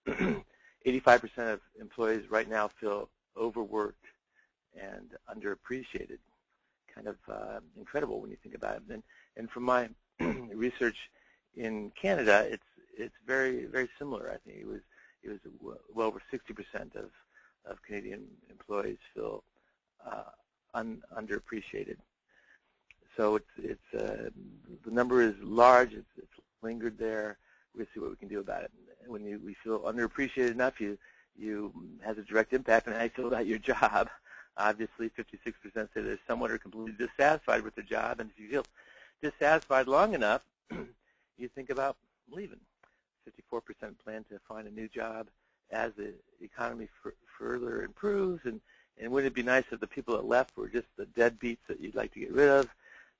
85% of employees right now feel overworked and underappreciated. Kind of incredible when you think about it. And from my research in Canada, it's very, very similar. I think it was well over 60% of Canadian employees feel underappreciated. So the number is large. It's lingered there. We'll see what we can do about it. When we feel underappreciated enough, you has a direct impact on how you feel about your job. Obviously, 56% say they're somewhat or completely dissatisfied with their job, and if you feel dissatisfied long enough, you think about leaving. 54% plan to find a new job as the economy further improves, and wouldn't it be nice if the people that left were just the deadbeats that you'd like to get rid of?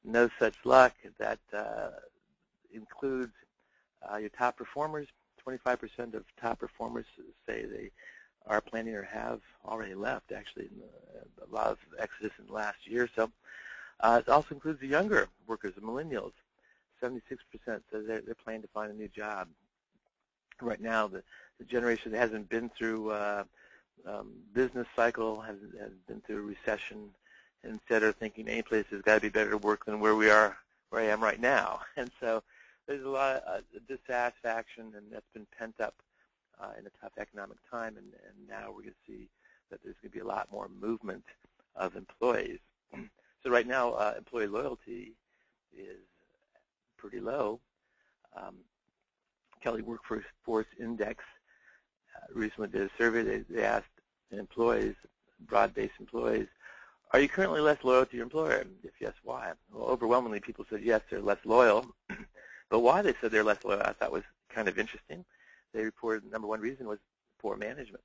No such luck. That includes your top performers. 25% of top performers say they are planning or have already left, actually, a lot of exodus in the last year or so. It also includes the younger workers, the millennials. 76% says they're planning to find a new job. Right now, the generation that hasn't been through business cycle, hasn't been through a recession, and instead are thinking any place has got to be better to work than where I am right now. And so there's a lot of dissatisfaction, and that's been pent up in a tough economic time, and now we're going to see that there's going to be a lot more movement of employees. So right now, employee loyalty is pretty low. Kelly Workforce Index recently did a survey. They asked employees, broad-based employees, are you currently less loyal to your employer? If yes, why? Well, overwhelmingly, people said yes, they're less loyal. But why they said they're less loyal, I thought was kind of interesting. They reported the number one reason was poor management,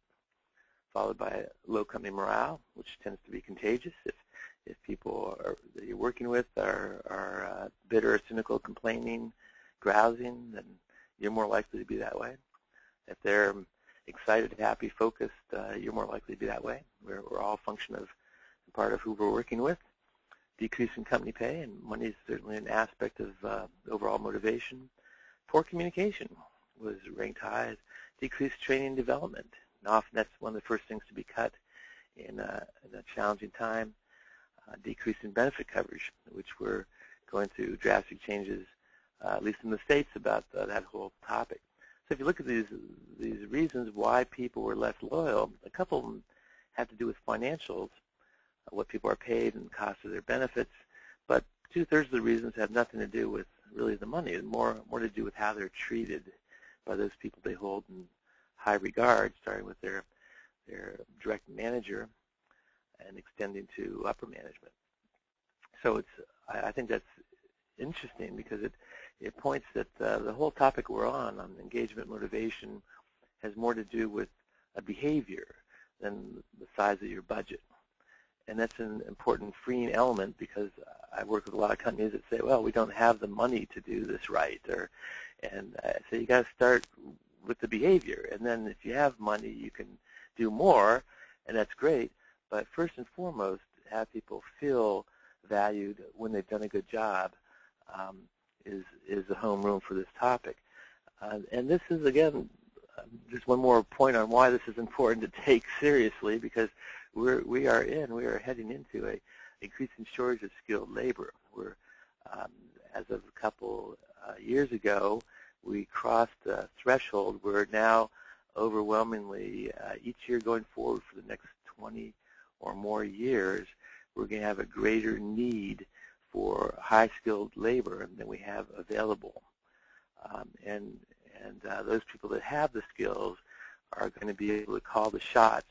followed by low company morale, which tends to be contagious. If people that you're working with are bitter, cynical, complaining, grousing, then you're more likely to be that way. If they're excited, happy, focused, you're more likely to be that way. We're all a function of part of who we're working with. Decrease in company pay, and money is certainly an aspect of overall motivation. Poor communication was ranked high. Decreased training and development. And often that's one of the first things to be cut in a challenging time. Decrease in benefit coverage, which we're going through drastic changes, at least in the States, about that whole topic. So if you look at these reasons why people were less loyal, a couple of them have to do with financials, what people are paid and the cost of their benefits, but 2/3 of the reasons have nothing to do with really the money, more to do with how they're treated by those people they hold in high regard, starting with their direct manager and extending to upper management. So I think that's interesting because it points that the whole topic we're on engagement motivation has more to do with a behavior than the size of your budget. And that's an important freeing element because I work with a lot of companies that say, well, we don't have the money to do this right. So you got to start with the behavior. And then if you have money, you can do more, and that's great. But first and foremost, have people feel valued when they've done a good job is the home run for this topic. And this is, again, just one more point on why this is important to take seriously, because we are heading into a increasing shortage of skilled labor. As of a couple years ago, we crossed a threshold. We're now overwhelmingly, each year going forward for the next 20 or more years, we're going to have a greater need for high-skilled labor than we have available. And those people that have the skills are going to be able to call the shots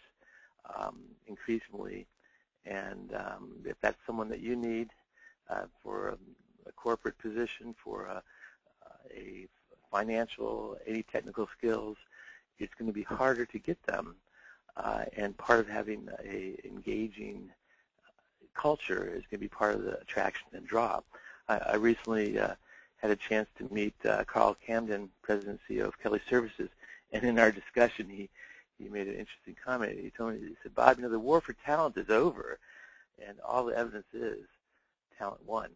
increasingly. And if that's someone that you need for a corporate position, for a financial, any technical skills, it's going to be harder to get them. And part of having a engaging culture is going to be part of the attraction and draw. I recently had a chance to meet Carl Camden, President and CEO of Kelly Services, and in our discussion he made an interesting comment. He told me, he said, Bob, the war for talent is over, and all the evidence is talent won.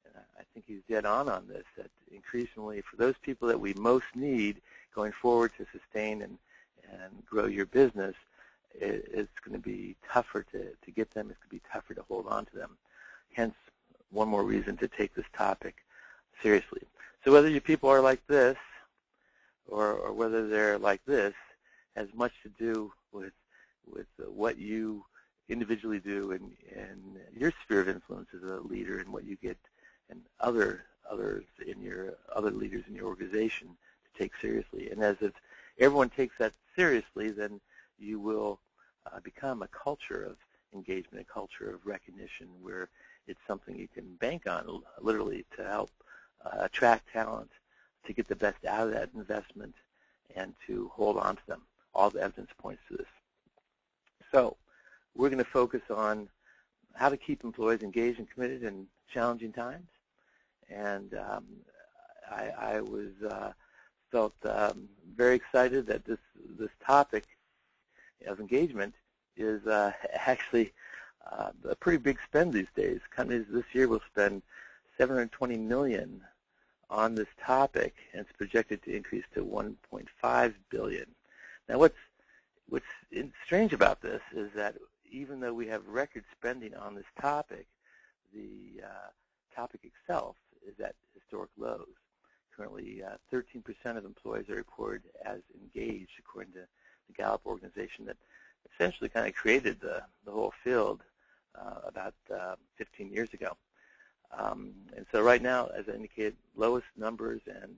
And I think he's dead on this, that increasingly for those people that we most need going forward to sustain and and grow your business, it's going to be tougher to get them. It's going to be tougher to hold on to them. Hence, one more reason to take this topic seriously. So whether your people are like this or whether they're like this has much to do with what you individually do in your sphere of influence as a leader and what you get and others in your other leaders in your organization to take seriously. And as if everyone takes that seriously, then you will become a culture of engagement, a culture of recognition where it's something you can bank on literally to help attract talent, to get the best out of that investment, and to hold on to them. All the evidence points to this. So we're going to focus on how to keep employees engaged and committed in challenging times. And I felt very excited that this topic of engagement is actually a pretty big spend these days. Companies this year will spend $720 million on this topic, and it's projected to increase to $1.5 billion. Now, what's strange about this is that even though we have record spending on this topic, the topic itself is at historic lows. Currently, 13% of employees are reported as engaged, according to the Gallup organization that essentially kind of created the whole field about 15 years ago. And so right now, as I indicated, lowest numbers, and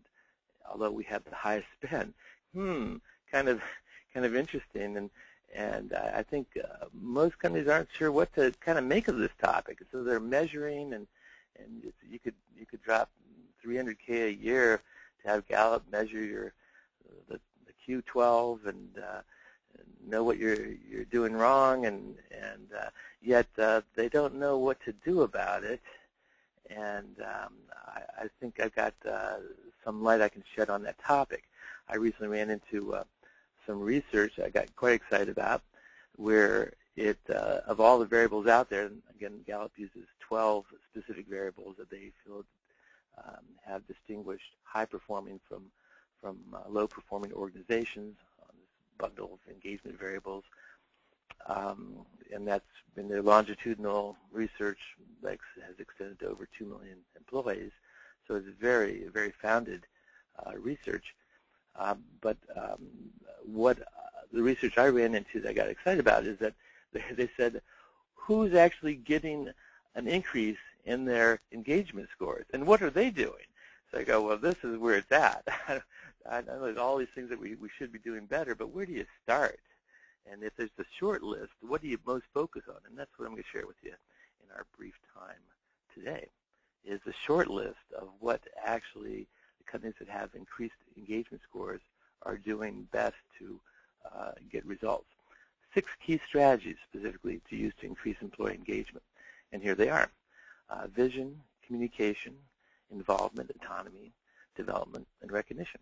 although we have the highest spend, kind of interesting, and I think most companies aren't sure what to kind of make of this topic. So they're measuring, and you could drop $300K a year to have Gallup measure the Q12 and know what you're doing wrong, and yet they don't know what to do about it. And I think I've got some light I can shed on that topic. I recently ran into some research I got quite excited about, where it of all the variables out there, and again, Gallup uses 12 specific variables that they feel have distinguished high-performing from low-performing organizations on this bundle of engagement variables. And that's been their longitudinal research that has extended to over 2 million employees. So it's very, very founded research. But what the research I ran into that I got excited about is that they said, who's actually getting an increase in their engagement scores, and what are they doing? So I go, well, this is where it's at. I know there's all these things that we should be doing better, but where do you start? And if there's the short list, what do you most focus on? And that's what I'm going to share with you in our brief time today, is the short list of what actually the companies that have increased engagement scores are doing best to get results. 6 key strategies specifically to use to increase employee engagement. And here they are. Vision, communication, involvement, autonomy, development, and recognition.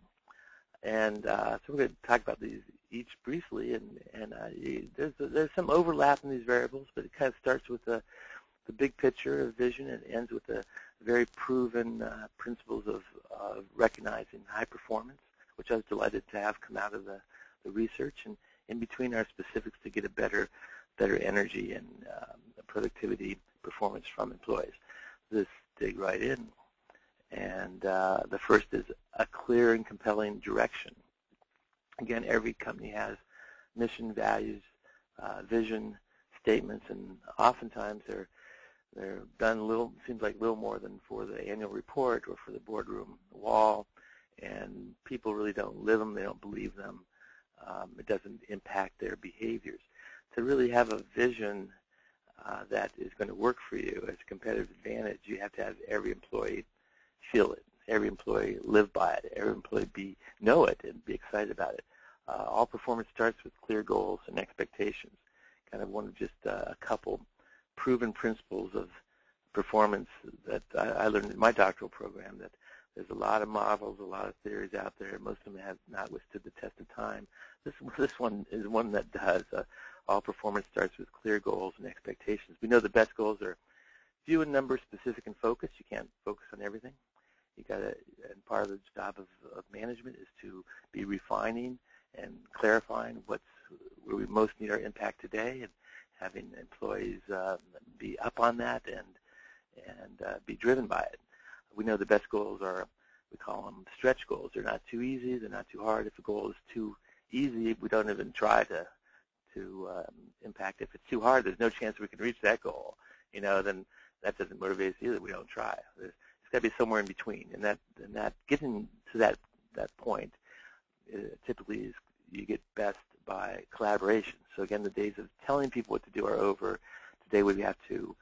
And so we're going to talk about these each briefly, and there's some overlap in these variables, but it kind of starts with the big picture of vision and ends with the very proven principles of recognizing high performance, which I was delighted to have come out of the research, and in between our specifics to get a better energy and productivity performance from employees. Let's dig right in. And the first is a clear and compelling direction. Again, every company has mission, values, vision statements, and oftentimes they're done seems like little more than for the annual report or for the boardroom wall, and people really don't live them, they don't believe them. It doesn't impact their behaviors. To really have a vision that is going to work for you as a competitive advantage, you have to have every employee feel it, every employee live by it, every employee know it and be excited about it. All performance starts with clear goals and expectations. Kind of one of just a couple proven principles of performance that I learned in my doctoral program, that there's a lot of models, a lot of theories out there. Most of them have not withstood the test of time. This one is one that does. All performance starts with clear goals and expectations. We know the best goals are few in number, specific, and focused. You can't focus on everything. You got to, and part of the job of management is to be refining and clarifying where we most need our impact today, and having employees be up on that and be driven by it. We know the best goals are, we call them stretch goals. They're not too easy. They're not too hard. If a goal is too easy, we don't even try to impact. If it's too hard, there's no chance we can reach that goal. Then that doesn't motivate us either. We don't try. It's got to be somewhere in between, and that getting to that point typically is you get best by collaboration. So again, the days of telling people what to do are over. Today we have to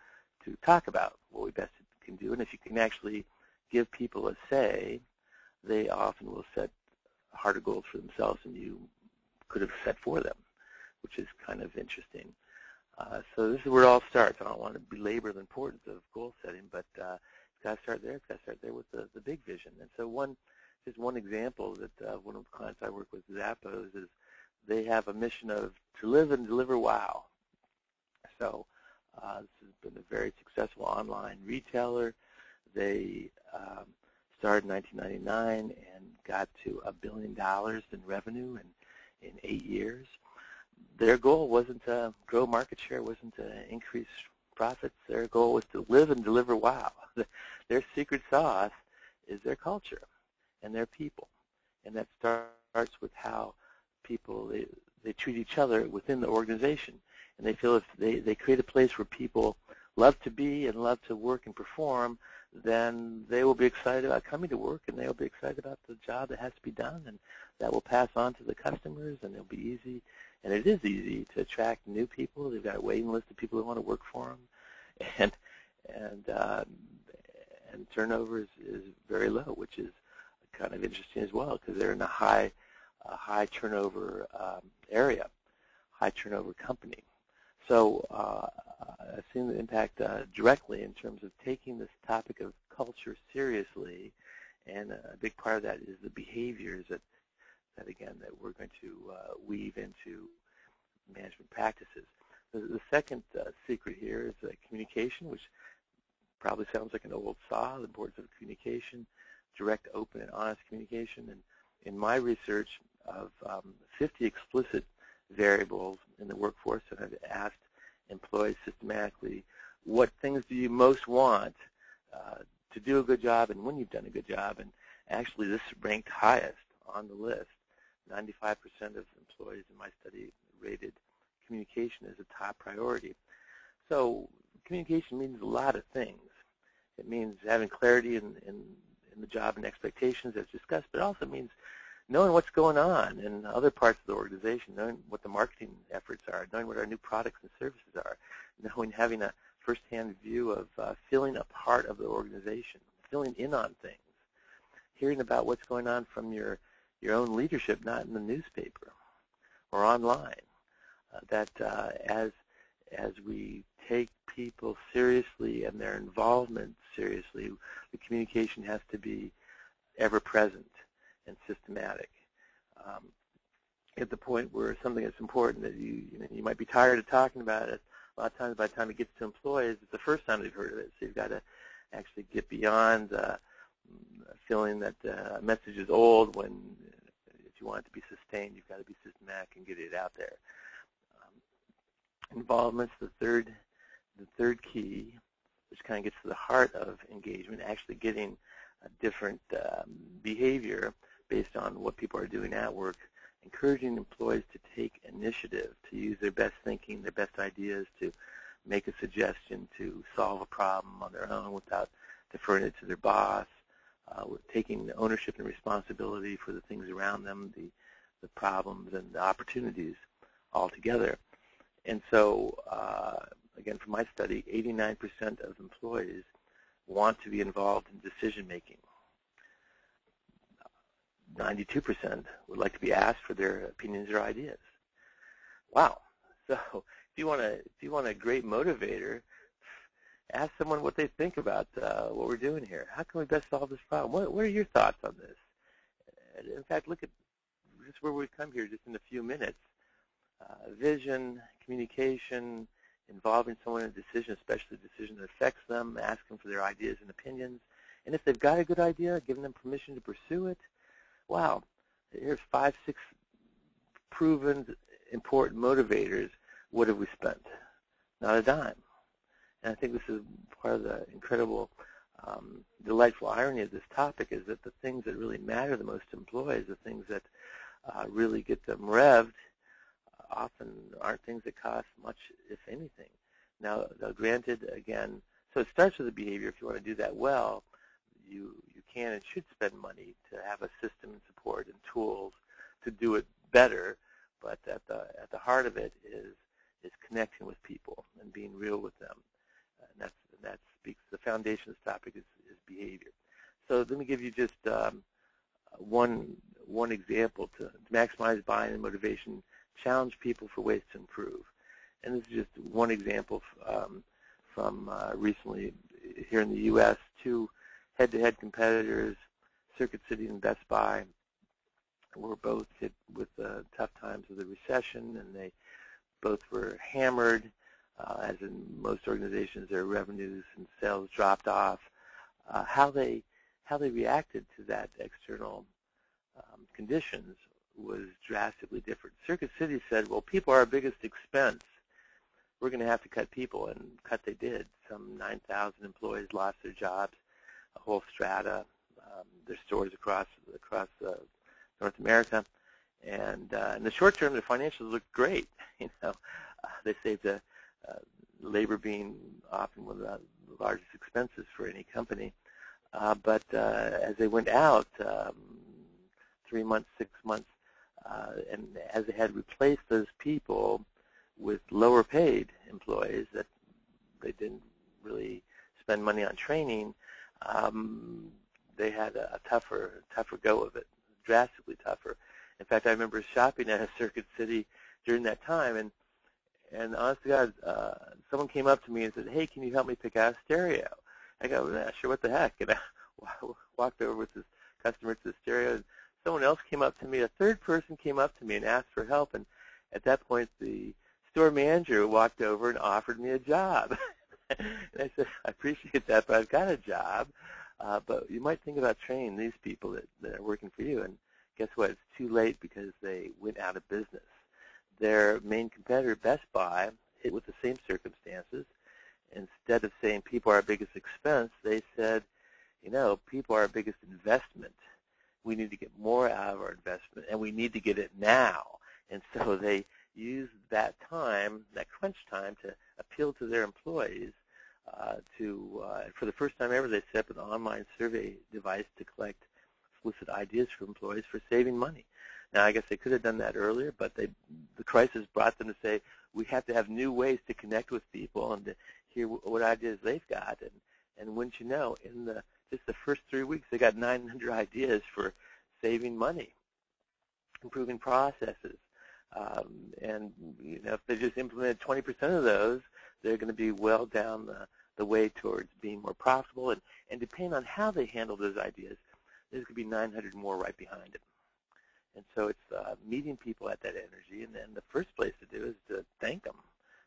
talk about what we best can do, and if you can actually give people a say, they often will set harder goals for themselves than you could have set for them, which is kind of interesting. So this is where it all starts. I don't want to belabor the importance of goal setting, but it's got to start there. It's got to start there with the big vision. And so just one example that one of the clients I work with, Zappos, is they have a mission of to live and deliver wow. So this has been a very successful online retailer. They started in 1999 and got to $1 billion in revenue in 8 years. Their goal wasn't to grow market share, wasn't to increase profits. Their goal was to live and deliver wow. Their secret sauce is their culture and their people, and that starts with how people they treat each other within the organization. And they feel if they create a place where people love to be and love to work and perform, then they will be excited about coming to work, and they will be excited about the job that has to be done, and that will pass on to the customers, and it'll be easy. And it is easy to attract new people. They've got a waiting list of people who want to work for them, and turnover is very low, which is kind of interesting as well, because they're in a high turnover area, high turnover company. So I've seen the impact directly in terms of taking this topic of culture seriously, and a big part of that is the behaviors that we're going to weave into management practices. The second secret here is communication, which probably sounds like an old saw, the importance of communication, direct, open, and honest communication. And in my research of 50 explicit variables in the workforce, and I've asked employees systematically, what things do you most want to do a good job and when you've done a good job? And actually this ranked highest on the list. 95% of employees in my study rated communication as a top priority. So communication means a lot of things. It means having clarity in the job and expectations as discussed, but it also means knowing what's going on in other parts of the organization, knowing what the marketing efforts are, knowing what our new products and services are, having a first-hand view of feeling a part of the organization, feeling in on things, hearing about what's going on from your own leadership, not in the newspaper or online. As we take people seriously and their involvement seriously, the communication has to be ever-present and systematic. At the point where something that's important that you might be tired of talking about it, a lot of times by the time it gets to employees, it's the first time they've heard of it. So you've got to actually get beyond feeling that a message is old. When if you want it to be sustained, you've got to be systematic and get it out there. Involvement's the third key, which kind of gets to the heart of engagement, actually getting a different behavior based on what people are doing at work, encouraging employees to take initiative, to use their best thinking, their best ideas, to make a suggestion, to solve a problem on their own without deferring it to their boss, taking ownership and responsibility for the things around them, the problems and the opportunities altogether. And so, again, from my study, 89% of employees want to be involved in decision-making. 92% would like to be asked for their opinions or ideas. Wow. So if you want a great motivator, ask someone what they think about what we're doing here. How can we best solve this problem? What are your thoughts on this? In fact, look at just where we've come here just in a few minutes. Vision, communication, involving someone in a decision, especially a decision that affects them, ask them for their ideas and opinions. And if they've got a good idea, giving them permission to pursue it. Wow, here's 5, 6 proven, important motivators, what have we spent? Not a dime. And I think this is part of the incredible, delightful irony of this topic, is that the things that really matter the most to employees, the things that really get them revved, often aren't things that cost much, if anything. Now, granted, again, so it starts with the behavior. If you want to do that well, you can and should spend money to have a system and support and tools to do it better. But at the heart of it is connecting with people and being real with them. And that speaks. The foundation of this topic is behavior. So let me give you just one example to maximize buy-in and motivation. Challenge people for ways to improve. And this is just one example from recently here in the U.S. Two head-to-head competitors, Circuit City and Best Buy, were both hit with tough times of the recession, and they both were hammered. As in most organizations, their revenues and sales dropped off. How they reacted to that external conditions was drastically different. Circuit City said, well, people are our biggest expense. We're going to have to cut people, and cut they did. Some 9,000 employees lost their jobs, a whole strata, their stores across North America. And in the short term, their financials looked great. They saved labor being often one of the largest expenses for any company. But as they went out, 3 months, 6 months, and as they had replaced those people with lower paid employees that they didn't really spend money on training, they had a tougher go of it, drastically tougher. In fact, I remember shopping at a Circuit City during that time, and honest to God, someone came up to me and said, hey, can you help me pick out a stereo? I go, yeah, sure, what the heck? And I walked over with this customer to the stereo, and someone else came up to me, a third person came up to me and asked for help, and at that point the store manager walked over and offered me a job. And I said, I appreciate that, but I've got a job. But you might think about training these people that are working for you, and guess what? It's too late because they went out of business. Their main competitor, Best Buy, hit with the same circumstances. Instead of saying people are our biggest expense, they said, people are our biggest investment. We need to get more out of our investment, and we need to get it now. And so they used that time, that crunch time, to appeal to their employees for the first time ever, they set up an online survey device to collect solicit ideas from employees for saving money. Now, I guess they could have done that earlier, but the crisis brought them to say, we have to have new ways to connect with people and to hear what ideas they've got. And wouldn't you know, in just the first 3 weeks, they got 900 ideas for saving money, improving processes. And if they just implemented 20% of those, they're going to be well down the way towards being more profitable. And depending on how they handle those ideas, there's going to be 900 more right behind it. And so it's meeting people at that energy, and then the first place to do is to thank them.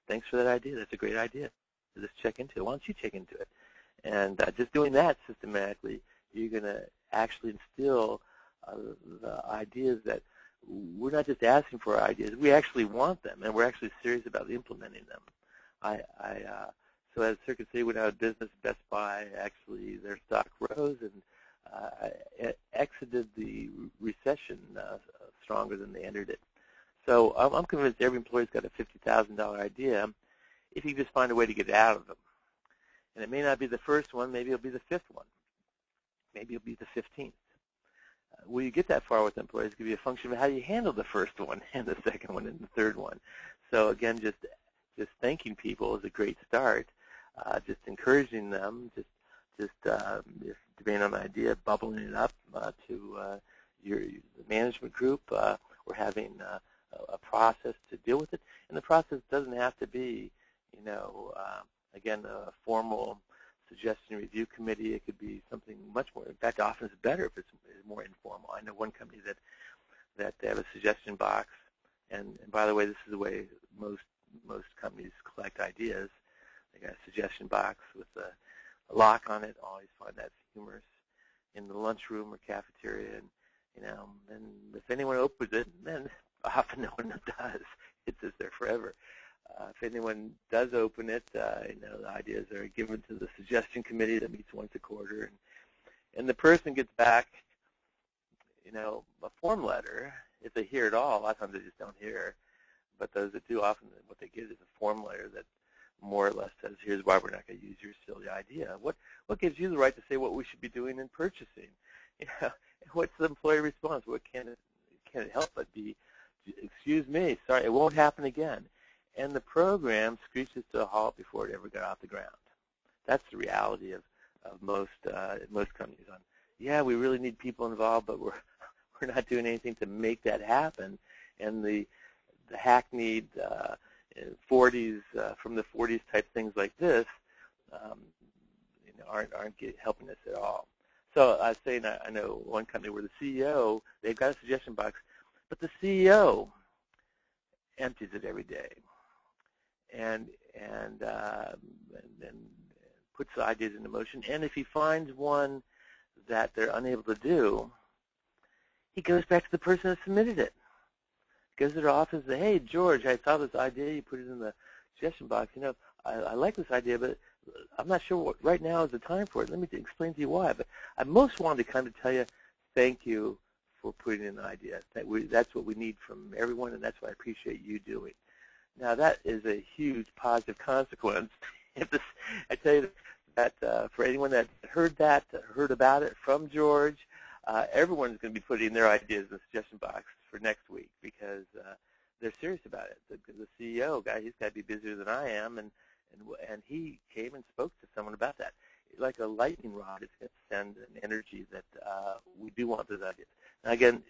Thanks for that idea. That's a great idea. So just check into it. Why don't you check into it? And just doing that systematically, you're going to actually instill the ideas that we're not just asking for our ideas. We actually want them, and we're actually serious about implementing them. So as Circuit City went out of business, Best Buy, actually their stock rose and exited the recession stronger than they entered it. So I'm convinced every employee's got a $50,000 idea if you just find a way to get it out of them. And it may not be the first one, maybe it'll be the fifth one. Maybe it'll be the 15th. Will you get that far with employees? It's going to be a function of how you handle the first one and the second one and the third one. So again, just thanking people is a great start. Just encouraging them, if depending on the idea, bubbling it up to the management group. We're having a process to deal with it, and the process doesn't have to be, again, a formal suggestion review committee. It could be something much more. In fact, often it's better if it's more informal. I know one company that they have a suggestion box, and by the way, this is the way most companies collect ideas. They got a suggestion box with a lock on it. I always find that humorous. In the lunchroom or cafeteria, and and if anyone opens it, then often no one does. It's just there forever. If anyone does open it, the ideas are given to the suggestion committee that meets once a quarter, and the person gets back, a form letter. If they hear it all, a lot of times they just don't hear. But those that do, often what they get is a form letter that more or less says, here's why we're not going to use your silly idea. What gives you the right to say what we should be doing in purchasing? What's the employee response? What can it help but be, excuse me, sorry, it won't happen again. And the program screeches to a halt before it ever got off the ground. That's the reality of most companies. Yeah, we really need people involved, but we're not doing anything to make that happen. And the hackneyed 40s from the 40s type things like this aren't helping us at all. So I was saying, I know one company where the CEO, they've got a suggestion box, but the CEO empties it every day and puts the ideas into motion. And if he finds one that they're unable to do, he goes back to the person that submitted it. Goes to their office and says, hey, George, I saw this idea. You put it in the suggestion box. I like this idea, but I'm not sure what right now is the time for it. Let me explain to you why. But I most wanted to kind of tell you thank you for putting in the idea. That's what we need from everyone, and that's what I appreciate you doing. Now, that is a huge positive consequence. I tell you that for anyone that heard about it from George, everyone's going to be putting their ideas in the suggestion box for next week because they're serious about it. The CEO guy, he's got to be busier than I am, and he came and spoke to someone about that. Like a lightning rod, it's going to send an energy that we do want those ideas. Now, again,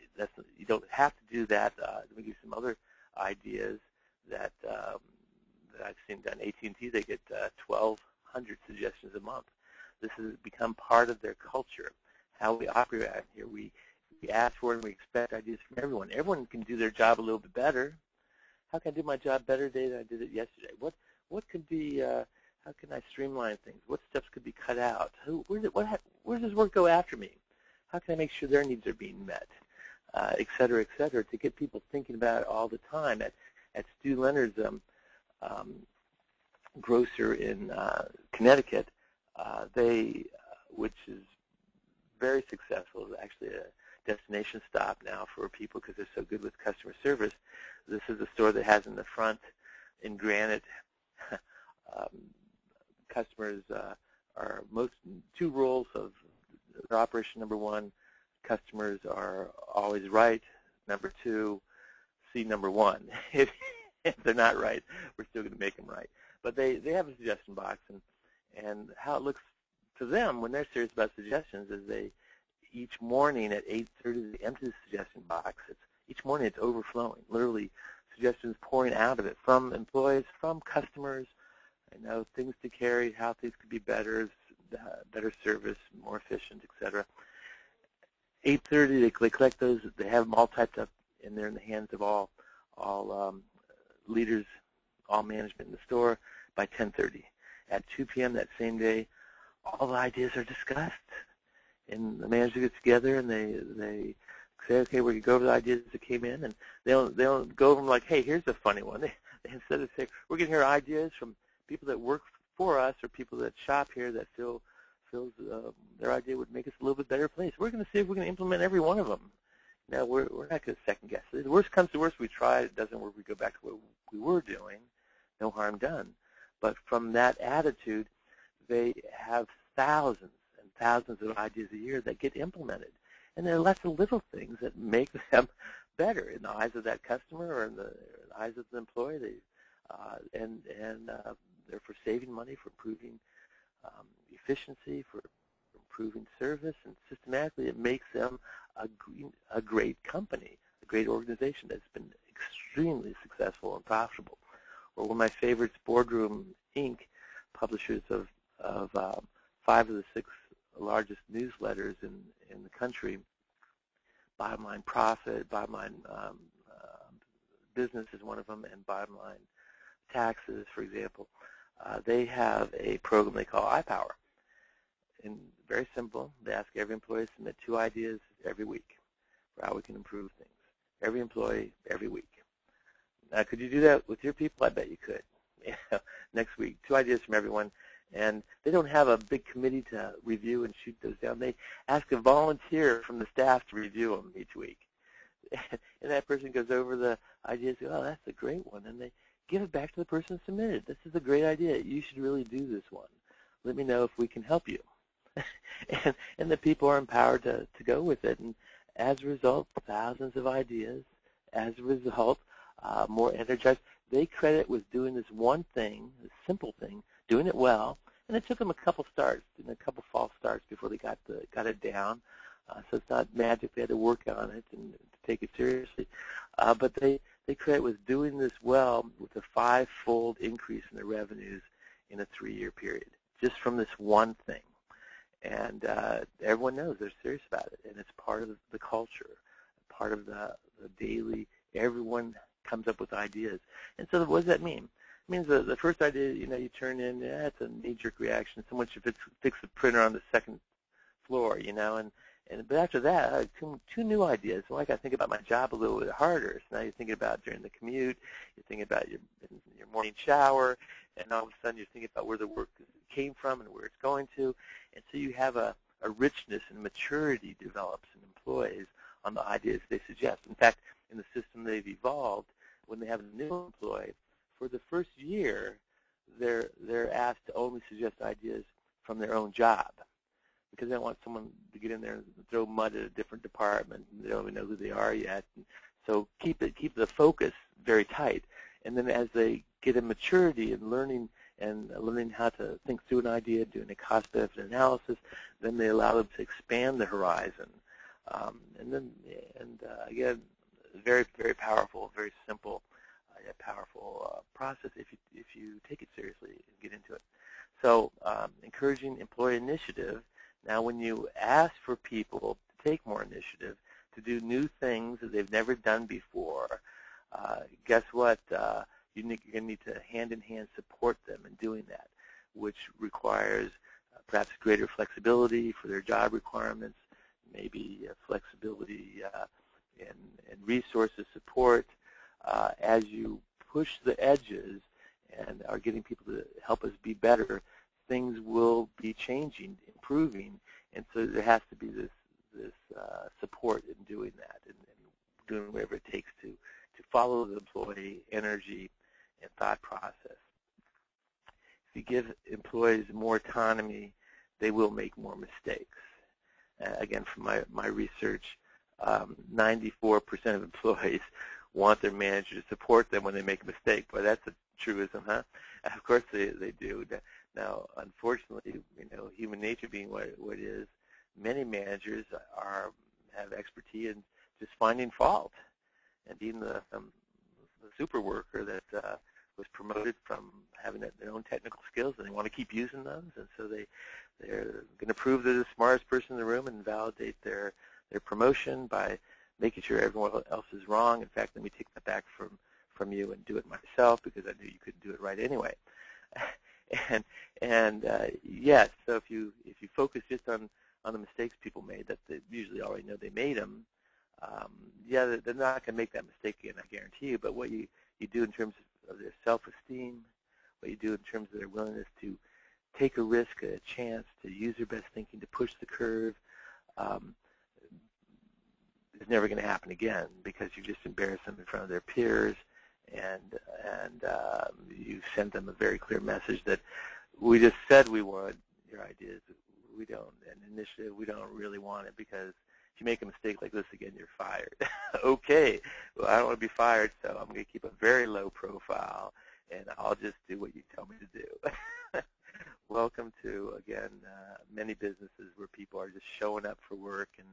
you don't have to do that. Let me give you some other ideas that I've seen done. AT&T, they get 1,200 suggestions a month. This has become part of their culture, how we operate out here. We ask for and we expect ideas from everyone. Everyone can do their job a little bit better. How can I do my job better today than I did it yesterday? What could be? How can I streamline things? What steps could be cut out? Where does this work go after me? How can I make sure their needs are being met? Et cetera, to get people thinking about it all the time. At Stu Leonard's grocer in Connecticut, which is very successful, actually a destination stop now for people because they're so good with customer service. This is a store that has in the front, in granite, customers are two rules of their operation. Number one, customers are always right. Number two, see number one. If they're not right, we're still going to make them right. But they have a suggestion box, and how it looks to them when they're serious about suggestions is each morning at 8:30 they empty the suggestion box. Each morning it's overflowing, literally suggestions pouring out of it from employees, from customers, things to carry, how things could be better, better service, more efficient, etc. 8:30 they collect those. They have them all typed up, and they're in the hands of all leaders, all management in the store by 10:30. At 2 p.m. that same day, all the ideas are discussed, and the manager gets together and they say, okay, we're going to go over the ideas that came in, and they'll go over them like, hey, here's a funny one. They instead of saying, we're going to hear ideas from people that work for us or people that shop here that feels their idea would make us a little bit better place. We're going to see if we can implement every one of them. Now, we're not going to second guess it. The worst comes to worst, we try, it doesn't work, we go back to what we were doing, no harm done. But from that attitude, they have thousands and thousands of ideas a year that get implemented. And there are lots of little things that make them better in the eyes of that customer or in the eyes of the employee. They're for saving money, for improving efficiency, for improving service, and systematically it makes them a great company, a great organization that's been extremely successful and profitable. Or one of my favorites, Boardroom Inc., publishers of 5 of the 6 largest newsletters in the country. Bottom Line Profit, Bottom Line Business is one of them, and Bottom Line Taxes, for example. They have a program they call iPower. And very simple. They ask every employee to submit 2 ideas every week for how we can improve things. every employee, every week. Now, could you do that with your people? I bet you could. Next week, 2 ideas from everyone. And they don't have a big committee to review and shoot those down. They ask a volunteer from the staff to review them each week. And that person goes over the ideas, oh, that's a great one. And they give it back to the person who submitted. This is a great idea. You should really do this one. Let me know if we can help you. and the people are empowered to go with it. And as a result, thousands of ideas. As a result, more energized. They credit with doing this one thing, this simple thing, doing it well. And it took them a couple starts, and a couple false starts before they got it down. So it's not magic. They had to work on it and to take it seriously. But they credit with doing this well with a 5-fold increase in their revenues in a 3-year period, just from this one thing. And everyone knows they're serious about it, and it's part of the culture, part of the daily. Everyone comes up with ideas. And so what does that mean? It means the first idea, you turn in, it's a knee-jerk reaction. Someone should fix the printer on the second floor, but after that, two new ideas. Well, I got to think about my job a little bit harder. So now you're thinking about during the commute, you're thinking about your morning shower, and all of a sudden you're thinking about where the work came from and where it's going to. And so you have a richness and maturity develops in employees on the ideas they suggest. In fact, in the system they've evolved, when they have a new employee, for the first year, they're asked to only suggest ideas from their own job, because they don't want someone to get in there and throw mud at a different department, and they don't even know who they are yet. And so keep the focus very tight. And then as they get a maturity in learning how to think through an idea, doing a cost-benefit analysis, then they allow them to expand the horizon. Again, very, very powerful, very simple, powerful process if you take it seriously and get into it. So encouraging employee initiative. Now, when you ask for people to take more initiative, to do new things that they've never done before, guess what? You're going to need to hand-in-hand support them in doing that, which requires perhaps greater flexibility for their job requirements, maybe flexibility in resources support. As you push the edges and are getting people to help us be better, things will be changing, improving, and so there has to be this support in doing that and doing whatever it takes to follow the employee energy and thought process. If you give employees more autonomy, they will make more mistakes. Again, from my research, 94% of employees want their manager to support them when they make a mistake. Boy, that's a truism, huh? Of course they do. Now, unfortunately, human nature being what it is, many managers have expertise in just finding fault and being the super worker that was promoted from having their own technical skills, and they want to keep using those, and so they're going to prove they're the smartest person in the room and validate their promotion by making sure everyone else is wrong. In fact, let me take that back from you and do it myself because I knew you couldn't do it right anyway. Yes, so if you focus just on the mistakes people made, that they usually already know they made them, they're not going to make that mistake again, I guarantee you. But what you do in terms of their self-esteem, what you do in terms of their willingness to take a risk, a chance to use their best thinking, to push the curve, is never going to happen again because you just embarrass them in front of their peers, and you send them a very clear message that we just said we want your ideas, we don't, and initiative, we don't really want it because if you make a mistake like this again, you're fired. Okay, well, I don't want to be fired, so I'm going to keep a very low profile, and I'll just do what you tell me to do. Welcome to, again, many businesses where people are just showing up for work and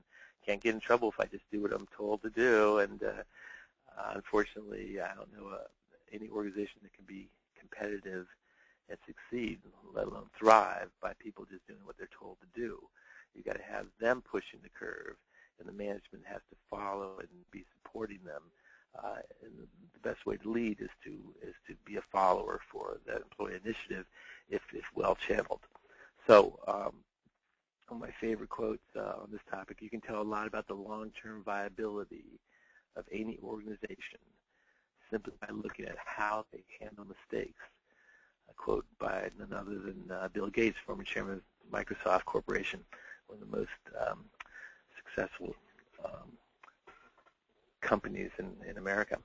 can't get in trouble if I just do what I'm told to do. And unfortunately, I don't know any organization that can be competitive and succeed, let alone thrive, by people just doing what they're told to do. You've got to have them pushing the curve, and the management has to follow and be supporting them. And the best way to lead is to be a follower for that employee initiative if well channeled. So one of my favorite quotes on this topic, you can tell a lot about the long-term viability of any organization simply by looking at how they handle mistakes. A quote by none other than Bill Gates, former chairman of Microsoft Corporation, one of the most successful companies in America.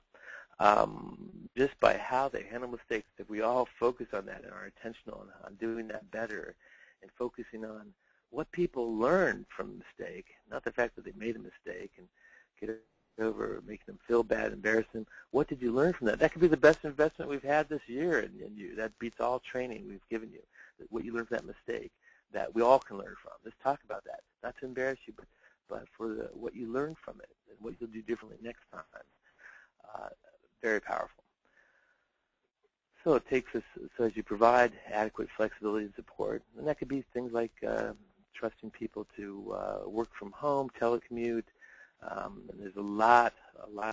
Just by how they handle mistakes, if we all focus on that and are intentional on doing that better and focusing on what people learned from the mistake, not the fact that they made a mistake and get over making them feel bad, embarrass them. What did you learn from that? That could be the best investment we've had this year in you. That beats all training we've given you. What you learned from that mistake that we all can learn from. Let's talk about that. Not to embarrass you, but for what you learned from it and what you'll do differently next time. Very powerful. So it takes us, so as you provide adequate flexibility and support, and that could be things like trusting people to work from home, telecommute. And there's a lot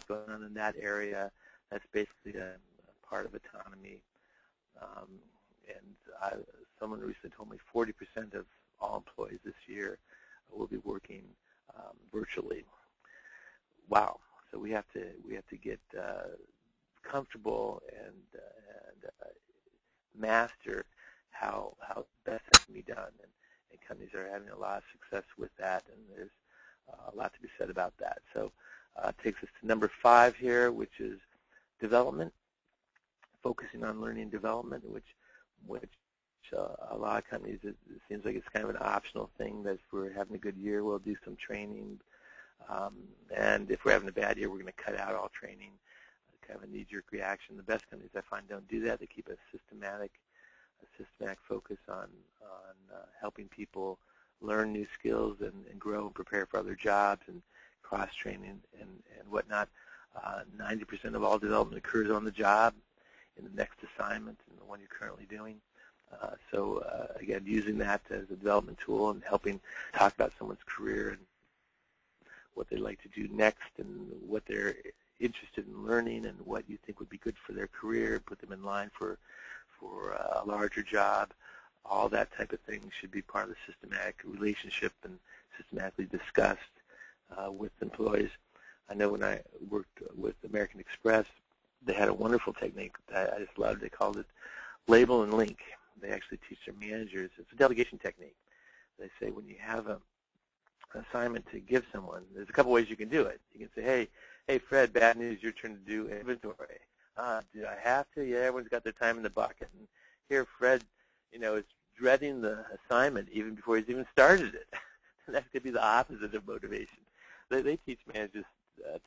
going on in that area. That's basically a part of autonomy. Someone recently told me 40% of all employees this year will be working virtually. Wow! So we have to get comfortable and master how best that can be done. And companies are having a lot of success with that, and there's a lot to be said about that. So it takes us to number 5 here, which is development, focusing on learning and development, which a lot of companies, it seems like it's kind of an optional thing, that if we're having a good year, we'll do some training. And if we're having a bad year, we're going to cut out all training, kind of a knee-jerk reaction. The best companies I find don't do that. They keep a systematic focus on helping people learn new skills and grow and prepare for other jobs and cross-training and whatnot. 90% of all development occurs on the job, in the next assignment, and the one you're currently doing. So again, using that as a development tool and helping talk about someone's career and what they'd like to do next and what they're interested in learning and what you think would be good for their career, put them in line for a larger job. All that type of thing should be part of the systematic relationship and systematically discussed with employees. I know when I worked with American Express, they had a wonderful technique that I just loved. They called it label and link. They actually teach their managers. It's a delegation technique. They say when you have an assignment to give someone, there's a couple ways you can do it. You can say, hey, Fred, bad news, your turn to do inventory. Do I have to? Yeah, everyone's got their time in the bucket. And here, Fred, is dreading the assignment even before he's even started it. That could be the opposite of motivation. They teach managers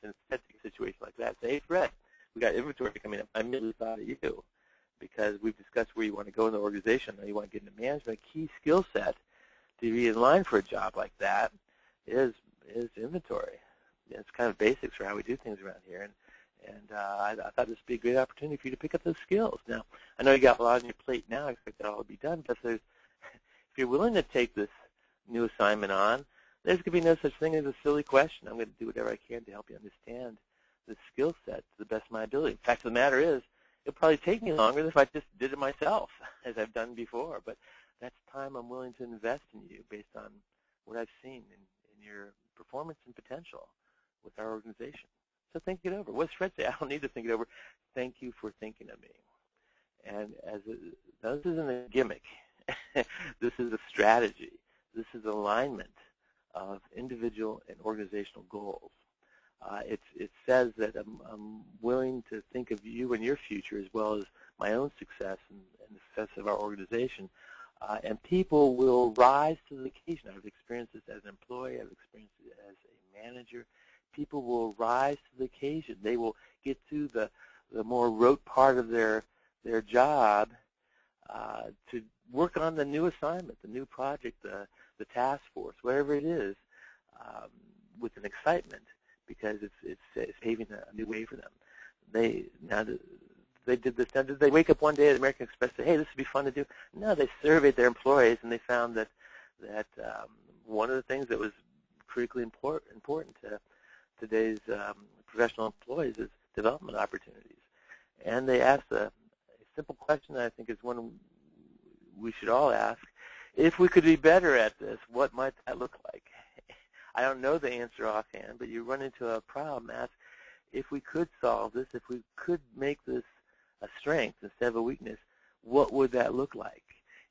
to set a situation like that. Say, hey, Fred, we got inventory coming up. I immediately thought of you because we've discussed where you want to go in the organization. Now you want to get into management. A key skill set to be in line for a job like that is inventory. It's kind of basics for how we do things around here. And I thought this would be a great opportunity for you to pick up those skills. Now, I know you got a lot on your plate now. I expect that all to be done. But if you're willing to take this new assignment on, there's going to be no such thing as a silly question. I'm going to do whatever I can to help you understand the skill set to the best of my ability. The fact of the matter is, it'll probably take me longer than if I just did it myself, as I've done before. But that's time I'm willing to invest in you based on what I've seen in your performance and potential with our organization. So think it over. What does Fred say? I don't need to think it over. Thank you for thinking of me. And this isn't a gimmick. This is a strategy. This is alignment of individual and organizational goals. It says that I'm willing to think of you and your future as well as my own success and the success of our organization. And people will rise to the occasion. I've experienced this as an employee. I've experienced it as a manager. People will rise to the occasion. They will get through the more rote part of their job to work on the new assignment, the new project, the task force, whatever it is, with an excitement because it's paving a new way for them. They did this. Now, did they wake up one day at American Express and say, hey, this would be fun to do? No, they surveyed their employees and they found that one of the things that was critically important to today's professional employees is development opportunities. And they asked a simple question that I think is one we should all ask. If we could be better at this, what might that look like? I don't know the answer offhand, but you run into a problem. Ask, if we could solve this, if we could make this a strength instead of a weakness, what would that look like?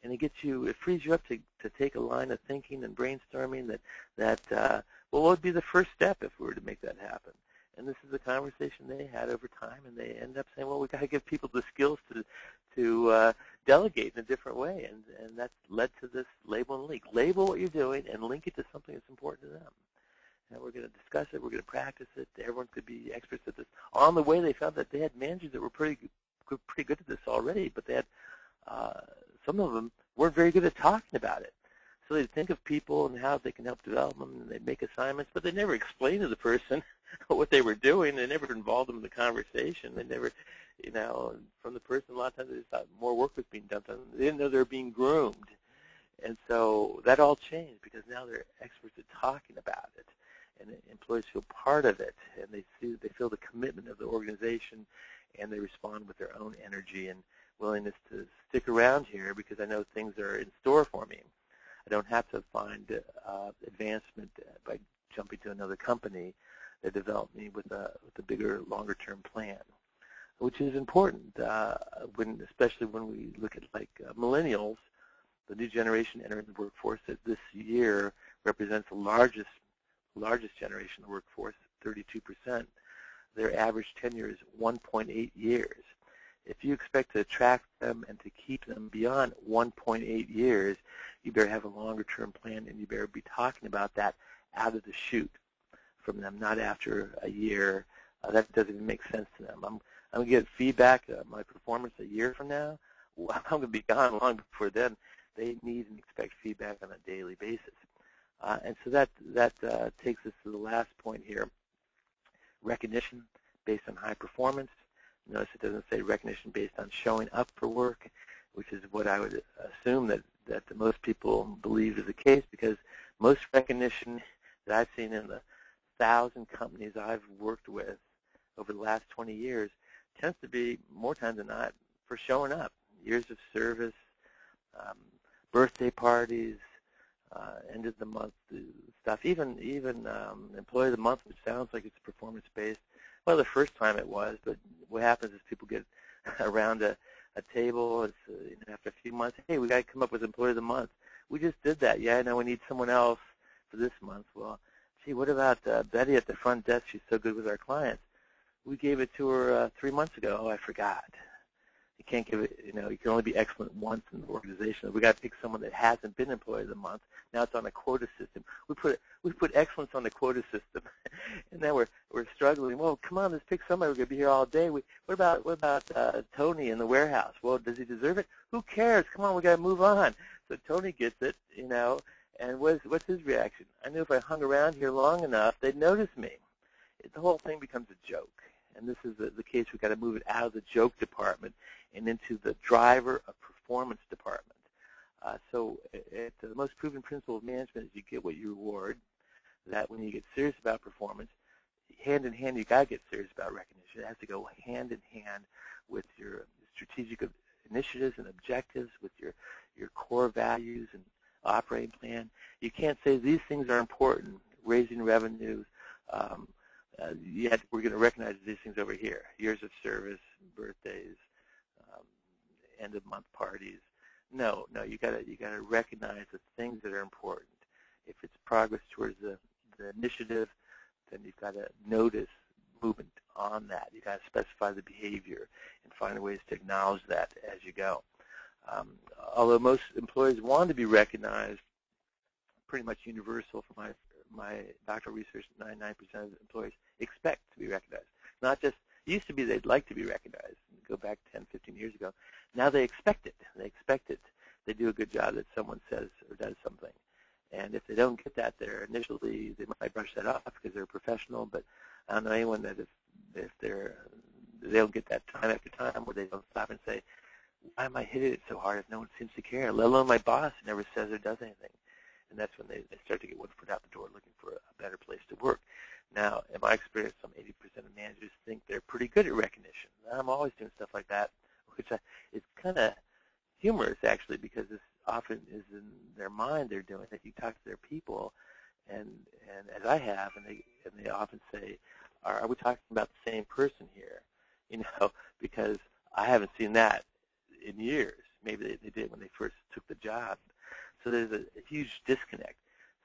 And it frees you up to take a line of thinking and brainstorming well, what would be the first step if we were to make that happen? And this is a conversation they had over time, and they end up saying, well, we've got to give people the skills to delegate in a different way, and that's led to this label and link. Label what you're doing and link it to something that's important to them. And we're going to discuss it. We're going to practice it. Everyone could be experts at this. On the way, they found that they had managers that were pretty good at this already, but they had some of them weren't very good at talking about it. So they'd think of people and how they can help develop them, and they'd make assignments, but they never explained to the person what they were doing. They never involved them in the conversation. They never, from the person, a lot of times they just thought more work was being done to them. They didn't know they were being groomed. And so that all changed because now they're experts at talking about it, and employees feel part of it, and they feel the commitment of the organization, and they respond with their own energy and willingness to stick around here because I know things are in store for me. I don't have to find advancement by jumping to another company that developed me with a bigger, longer-term plan, which is important, especially when we look at millennials, the new generation entering the workforce that this year represents the largest generation of the workforce, 32%. Their average tenure is 1.8 years. If you expect to attract them and to keep them beyond 1.8 years, you better have a longer-term plan, and you better be talking about that out of the chute from them, not after a year. That doesn't even make sense to them. I'm going to get feedback on my performance a year from now. I'm going to be gone long before then. They need and expect feedback on a daily basis. And so that takes us to the last point here, recognition based on high performance. Notice it doesn't say recognition based on showing up for work, which is what I would assume that most people believe is the case, because most recognition that I've seen in the 1,000 companies I've worked with over the last 20 years tends to be, more times than not, for showing up. Years of service, birthday parties, end of the month stuff, even employee of the month, which sounds like it's performance-based. Well, the first time it was, but what happens is people get around a table. It's after a few months, hey, we got to come up with employee of the month. We just did that. Yeah, I know we need someone else for this month. Well, gee, what about Betty at the front desk? She's so good with our clients. We gave it to her 3 months ago. Oh, I forgot. You can't give it, you can only be excellent once in the organization. We got to pick someone that hasn't been employee of the month. Now it's on a quota system. We put excellence on the quota system, and now we're struggling. Well, come on, let's pick somebody. We're going to be here all day. What about Tony in the warehouse? Well, does he deserve it? Who cares? Come on, we got to move on. So Tony gets it, and what's his reaction? I knew if I hung around here long enough, they'd notice me. The whole thing becomes a joke. And this is the case. We've got to move it out of the joke department and into the driver of performance department. So the most proven principle of management is you get what you reward, that when you get serious about performance, hand in hand, you got to get serious about recognition. It has to go hand in hand with your strategic initiatives and objectives, with your core values and operating plan. You can't say these things are important, raising revenues, yet we're going to recognize these things over here, years of service, birthdays, end-of-month parties. No, you got to recognize the things that are important. If it's progress towards the initiative, then you've got to notice movement on that. You've got to specify the behavior and find ways to acknowledge that as you go. Although most employees want to be recognized, pretty much universal from my doctoral research, 99% of employees expect to be recognized. Not just, it used to be they'd like to be recognized. Go back 10, 15 years ago. Now they expect it. They expect it. They do a good job that someone says or does something. And if they don't get that there initially, they might brush that off because they're a professional, but I don't know anyone that if they don't get that time after time where they don't stop and say, why am I hitting it so hard if no one seems to care, let alone my boss never says or does anything. And that's when they start to get one foot out the door looking for a better place to work. Now, in my experience, some 80% of managers think they're pretty good at recognition. I'm always doing stuff like that, which is kind of humorous, actually, because this often is in their mind they're doing it. You talk to their people, and as I have, and they often say, are we talking about the same person here? Because I haven't seen that in years. Maybe they did when they first took the job. So there's a huge disconnect.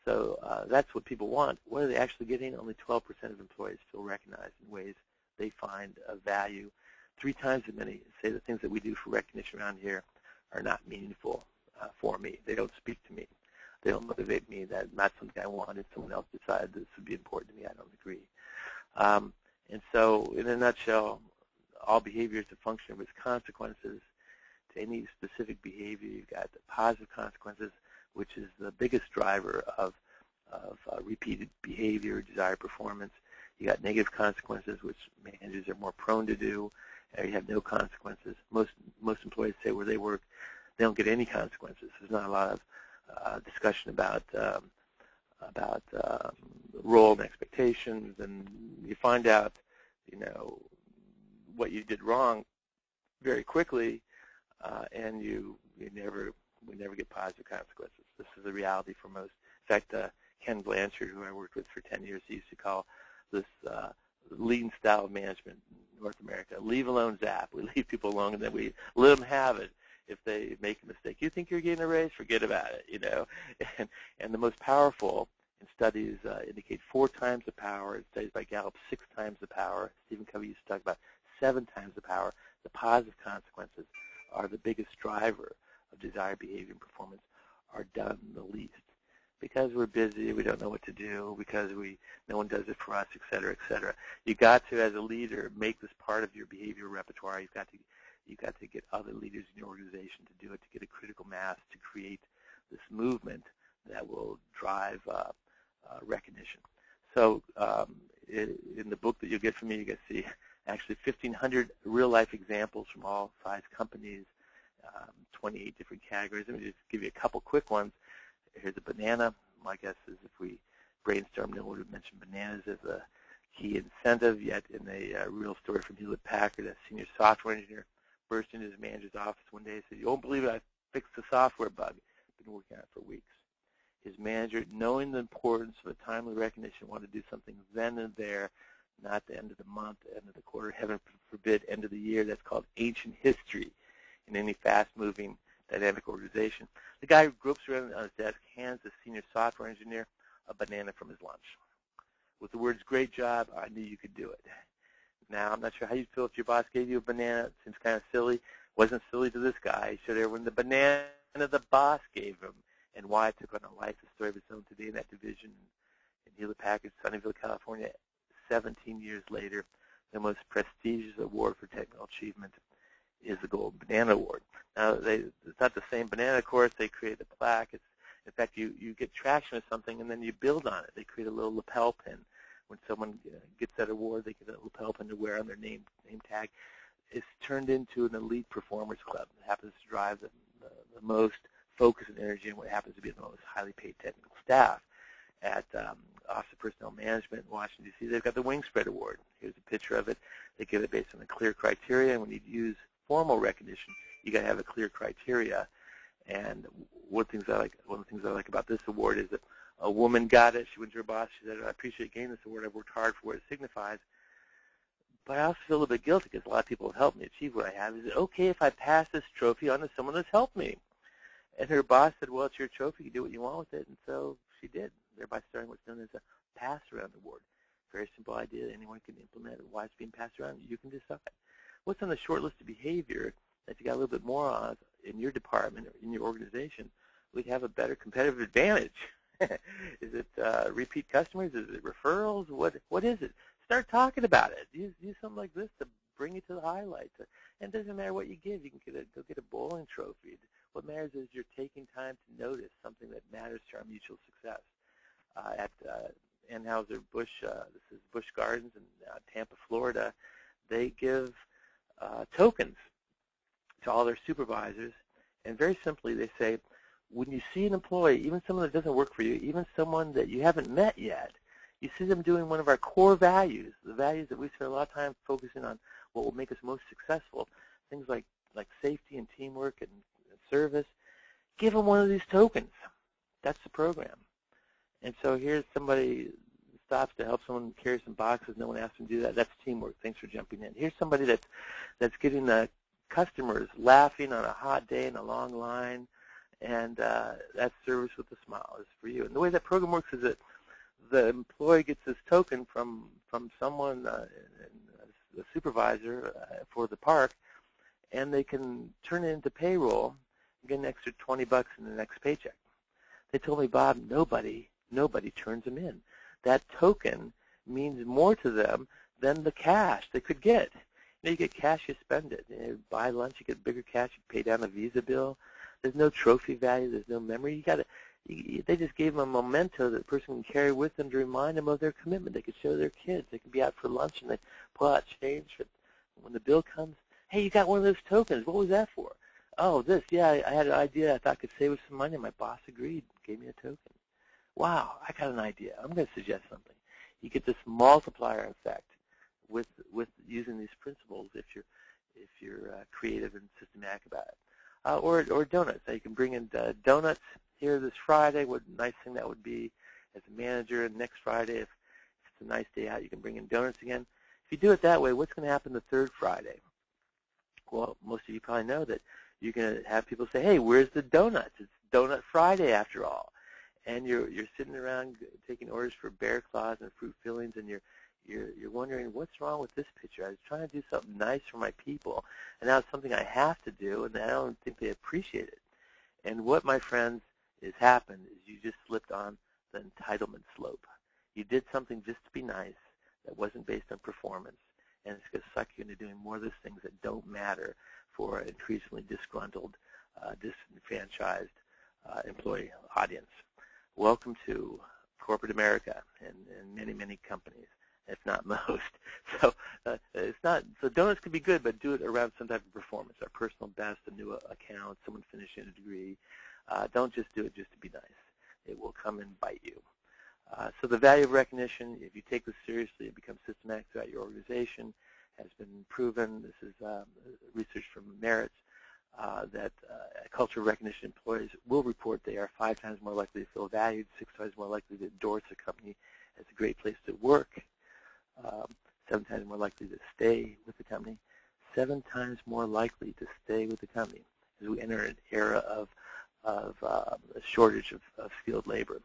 So that's what people want. What are they actually getting? Only 12% of employees feel recognized in ways they find of value. 3 times as many say the things that we do for recognition around here are not meaningful for me. They don't speak to me. They don't motivate me. That's not something I wanted. Someone else decided this would be important to me. I don't agree. And so in a nutshell, all behavior is a function of its consequences. To any specific behavior, you've got the positive consequences, which is the biggest driver of repeated behavior, desired performance. You got negative consequences, which managers are more prone to do. You have no consequences. Most employees say where they work, they don't get any consequences. There's not a lot of discussion about role and expectations, and you find out, what you did wrong very quickly, and we never get positive consequences. This is the reality for most. In fact, Ken Blanchard, who I worked with for 10 years, he used to call this lean style of management in North America, leave alone zap. We leave people alone, and then we let them have it. If they make a mistake, you think you're getting a raise, forget about it, And the most powerful in studies indicate 4 times the power. In studies by Gallup, 6 times the power. Stephen Covey used to talk about 7 times the power. The positive consequences are the biggest driver of desired behavior and performance are done the least. Because we're busy, we don't know what to do, because no one does it for us, et cetera, et cetera. You got to, as a leader, make this part of your behavior repertoire. You've got to get other leaders in your organization to do it, to get a critical mass, to create this movement that will drive recognition. So in the book that you'll get from me, you get to see actually 1,500 real-life examples from all size companies, 28 different categories. Let me just give you a couple quick ones. Here's a banana. My guess is if we brainstorm, then we would mention bananas as a key incentive. Yet in a real story from Hewlett Packard, a senior software engineer burst into his manager's office one day and said, "You won't believe it, I fixed the software bug. I've been working on it for weeks." His manager, knowing the importance of a timely recognition, wanted to do something then and there, not the end of the month, end of the quarter, heaven forbid, end of the year. That's called ancient history in any fast-moving, dynamic organization. The guy gropes around on his desk, hands the senior software engineer a banana from his lunch. With the words, "Great job, I knew you could do it." Now, I'm not sure how you'd feel if your boss gave you a banana. It seems kind of silly. It wasn't silly to this guy. He showed everyone the banana the boss gave him and why it took on a life, a story of its own today in that division in Hewlett Packard, Sunnyvale, California. 17 years later, the most prestigious award for technical achievement is the Gold Banana Award. Now, it's not the same banana, of course. They create a plaque. In fact, you get traction with something, and then you build on it. They create a little lapel pin. When someone gets that award, they get a lapel pin to wear on their name tag. It's turned into an elite performers club. It happens to drive the most focus and energy and what happens to be the most highly paid technical staff. At Office of Personnel Management in Washington, D.C., they've got the Wing Spread Award. Here's a picture of it. They give it based on a clear criteria, and when you use formal recognition, you got to have a clear criteria. And one of the things I like about this award is that a woman got it. She went to her boss. She said, "I appreciate getting this award. I've worked hard for what it signifies. But I also feel a little bit guilty because a lot of people have helped me achieve what I have. Is it okay if I pass this trophy on to someone that's helped me?" And her boss said, "Well, it's your trophy. You do what you want with it." And so she did, thereby starting what's known as a pass-around award. Very simple idea. Anyone can implement it. Why it's being passed around, you can decide. What's on the short list of behavior that you got a little bit more of in your department or in your organization, we have a better competitive advantage. Is it repeat customers? Is it referrals? What is it? Start talking about it. Use something like this to bring you to the highlights. And it doesn't matter what you give. You can go get a bowling trophy. What matters is you're taking time to notice something that matters to our mutual success. At Anheuser-Busch, this is Busch Gardens in Tampa, Florida, they give tokens to all their supervisors, and very simply they say, when you see an employee, even someone that doesn't work for you, even someone that you haven't met yet, you see them doing one of our core values, the values that we spend a lot of time focusing on what will make us most successful, things like safety and teamwork and service, give them one of these tokens. That's the program. And so here's somebody stops to help someone carry some boxes. No one asked them to do that. That's teamwork. Thanks for jumping in. Here's somebody that's getting the customers laughing on a hot day in a long line, and that's service with a smile is for you. And the way that program works is that the employee gets this token from someone, a supervisor for the park, and they can turn it into payroll and get an extra $20 in the next paycheck. They told me, Bob, nobody turns them in. That token means more to them than the cash they could get. You get cash, you spend it. You buy lunch, you get bigger cash, you pay down a Visa bill. There's no trophy value, there's no memory. They just gave them a memento that the person can carry with them to remind them of their commitment. They could show their kids. They could be out for lunch and they pull out change. When the bill comes, hey, you got one of those tokens. What was that for? Oh, this. Yeah, I had an idea I thought could save us some money. My boss agreed, gave me a token. Wow, I got an idea. I'm going to suggest something. You get this multiplier effect with using these principles if you're creative and systematic about it. Or donuts. So you can bring in donuts here this Friday. What a nice thing that would be as a manager. And next Friday, if it's a nice day out, you can bring in donuts again. If you do it that way, what's going to happen the third Friday? Well, most of you probably know that you're going to have people say, hey, where's the donuts? It's Donut Friday after all. And you're sitting around taking orders for bear claws and fruit fillings, and you're wondering, what's wrong with this picture? I was trying to do something nice for my people, and now it's something I have to do, and I don't think they appreciate it. And what, my friends, has happened is you just slipped on the entitlement slope. You did something just to be nice that wasn't based on performance, and it's going to suck you into doing more of those things that don't matter for an increasingly disgruntled, disenfranchised employee audience. Welcome to corporate America and many, many companies, if not most. So it's not. So donuts could be good, but do it around some type of performance. Our personal best, a new account, someone finishing a degree. Don't just do it just to be nice. It will come and bite you. So the value of recognition, if you take this seriously, it becomes systematic throughout your organization, has been proven. This is research from Merits that culture of recognition employees will report they are 5 times more likely to feel valued, 6 times more likely to endorse a company as a great place to work, 7 times more likely to stay with the company, 7 times more likely to stay with the company as we enter an era of a shortage of skilled labor.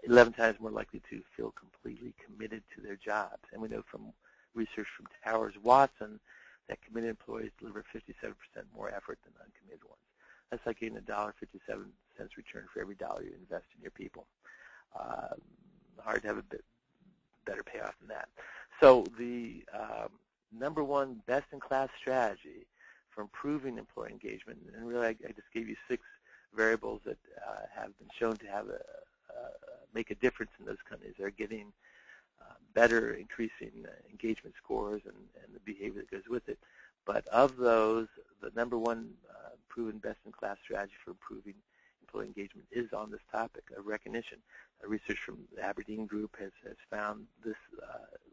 11 times more likely to feel completely committed to their jobs. And we know from research from Towers Watson that committed employees deliver 57% more effort than uncommitted ones. That's like getting $1.57 return for every dollar you invest in your people. Hard to have a bit better payoff than that. So the number one best-in-class strategy for improving employee engagement, and really I just gave you 6 variables that have been shown to have make a difference in those companies. They're getting better, increasing engagement scores and the behavior that goes with it. But of those, the number one proven best-in-class strategy for improving employee engagement is on this topic of recognition. Research from the Aberdeen Group has found this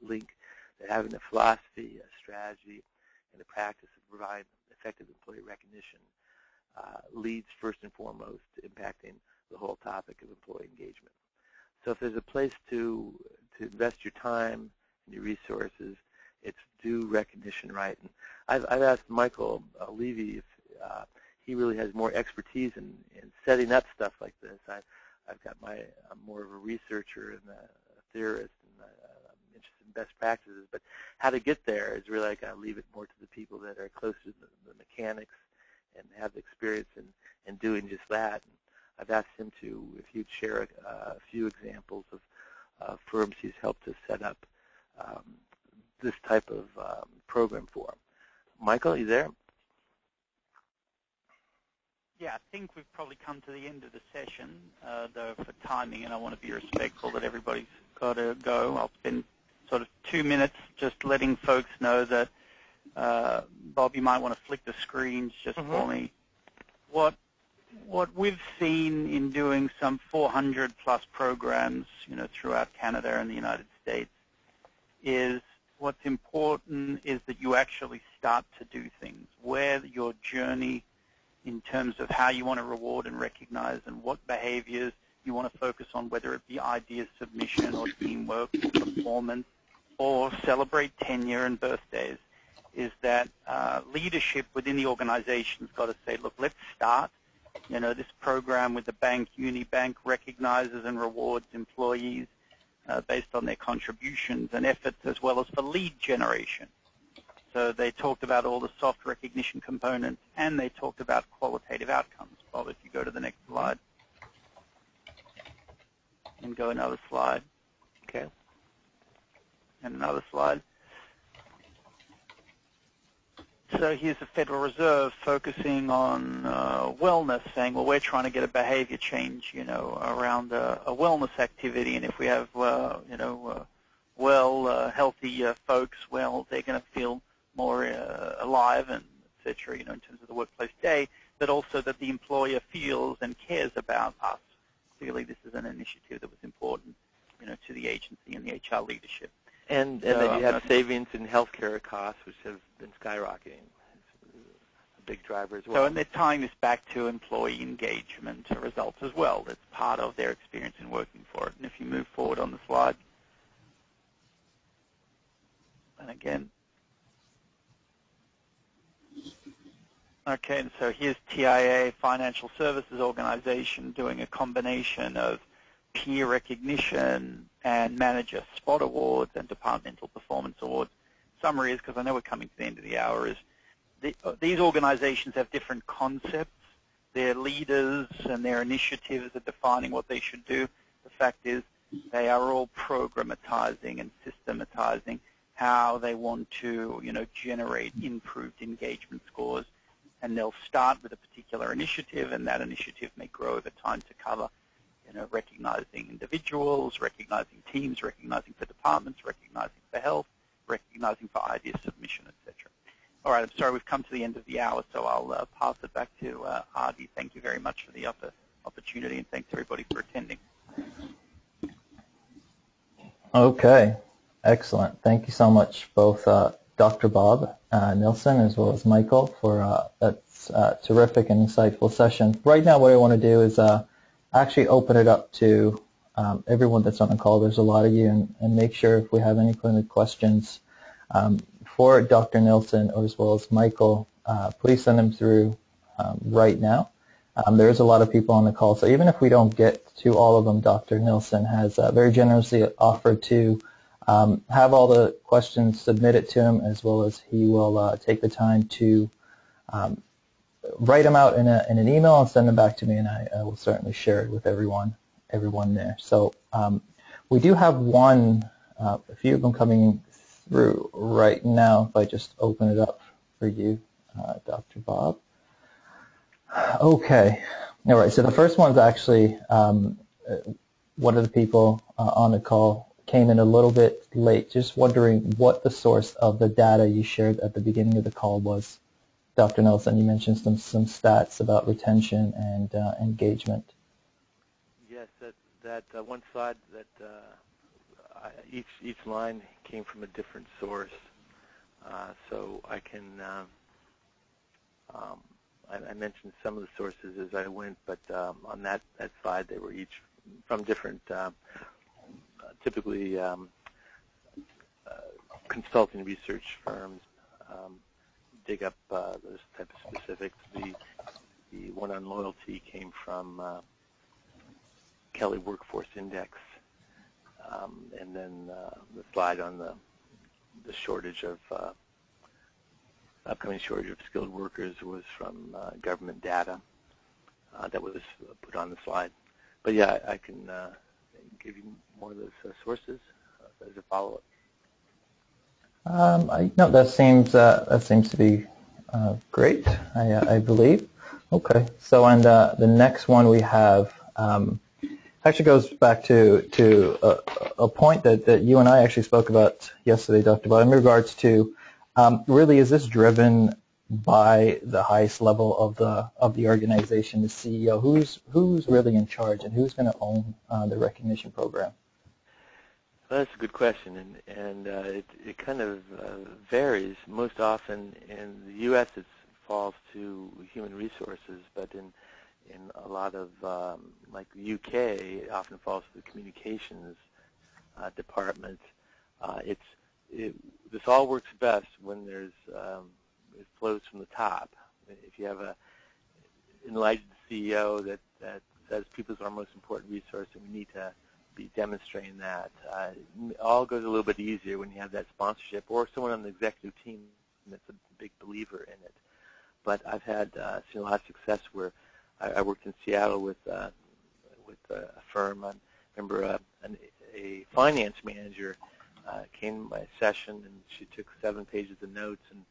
link that having a philosophy, a strategy, and a practice of providing effective employee recognition leads first and foremost to impacting the whole topic of employee engagement. So if there's a place to invest your time and your resources, it's do recognition right. And I've asked Michael Levy if he really has more expertise in setting up stuff like this. I'm more of a researcher and a theorist, and I'm interested in best practices. But how to get there is really I got to leave it more to the people that are closer to the mechanics and have the experience in doing just that. And I've asked him to, if he'd share a few examples of firms he's helped to set up this type of program for. Michael, you there? Yeah, I think we've probably come to the end of the session, though for timing, and I want to be respectful that everybody's got to go. I'll spend sort of 2 minutes just letting folks know that, Bob, you might want to flick the screens just for me. What we've seen in doing some 400-plus programs, throughout Canada and the United States, is what's important is that you actually start to do things, where your journey in terms of how you want to reward and recognize and what behaviors you want to focus on, whether it be idea submission or teamwork or performance or celebrate tenure and birthdays, is that leadership within the organization's got to say, look, let's start. This program with the bank, Unibank, recognizes and rewards employees based on their contributions and efforts, as well as for lead generation. So they talked about all the soft recognition components, and they talked about qualitative outcomes. Bob, if you go to the next slide. And go another slide. Okay. And another slide. So here's the Federal Reserve focusing on wellness, saying, well, we're trying to get a behavior change, around a wellness activity, and if we have, healthy folks, well, they're going to feel more alive and et cetera, in terms of the workplace day, but also that the employer feels and cares about us. Clearly, this is an initiative that was important, to the agency and the HR leadership. And then you have savings in healthcare costs, which have been skyrocketing. It's a big driver as well. So, and they're tying this back to employee engagement results as well. That's part of their experience in working for it. And if you move forward on the slide, and again, okay, and so here's TIA, Financial Services Organization, doing a combination of peer recognition and manager spot awards and departmental performance awards. Summary is, because I know we're coming to the end of the hour, is these organizations have different concepts. Their leaders and their initiatives are defining what they should do. The fact is they are all programmatizing and systematizing how they want to, generate improved engagement scores. And they'll start with a particular initiative, and that initiative may grow over time to cover recognizing individuals, recognizing teams, recognizing for departments, recognizing for health, recognizing for idea submission, etc. All right, I'm sorry, we've come to the end of the hour, so I'll pass it back to Ardi. Thank you very much for the opportunity, and thanks everybody for attending. Okay, excellent. Thank you so much, both Dr. Bob Nilsson as well as Michael, for that terrific and insightful session. Right now, what I want to do is actually open it up to everyone that's on the call. There's a lot of you, and make sure if we have any kind of questions for Dr. Nilsson or as well as Michael, please send them through right now. There's a lot of people on the call, so even if we don't get to all of them, Dr. Nilsson has very generously offered to have all the questions submitted to him, as well as he will take the time to write them out in an email and send them back to me, and I will certainly share it with everyone there. So we do have a few of them coming through right now. If I just open it up for you, Dr. Bob. Okay. All right. So the first one's actually one of the people on the call came in a little bit late. Just wondering what the source of the data you shared at the beginning of the call was. Dr. Nilsson, you mentioned some stats about retention and engagement. Yes, that one slide that each line came from a different source. So I can I mentioned some of the sources as I went, but on that slide they were each from different, typically consulting research firms. Dig up those type of specifics. The one on loyalty came from Kelly Workforce Index, and then the slide on the shortage of upcoming shortage of skilled workers was from government data that was put on the slide. But yeah, I can give you more of those sources as a follow-up. No, that seems to be great. I believe. Okay. So, and the next one we have actually goes back to a point that you and I actually spoke about yesterday, Dr. Bob, in regards to really, is this driven by the highest level of the organization, the CEO? Who's really in charge, and who's going to own the recognition program? Well, that's a good question, and it kind of varies. Most often in the U.S. it falls to human resources, but in in a lot of, like the UK, it often falls to the communications department. This all works best when it flows from the top. If you have an enlightened CEO that says people is our most important resource and we need to be demonstrating that, it all goes a little bit easier when you have that sponsorship or someone on the executive team that's a big believer in it. But I've seen a lot of success where I worked in Seattle with a firm. I remember a finance manager came to my session and she took 7 pages of notes, and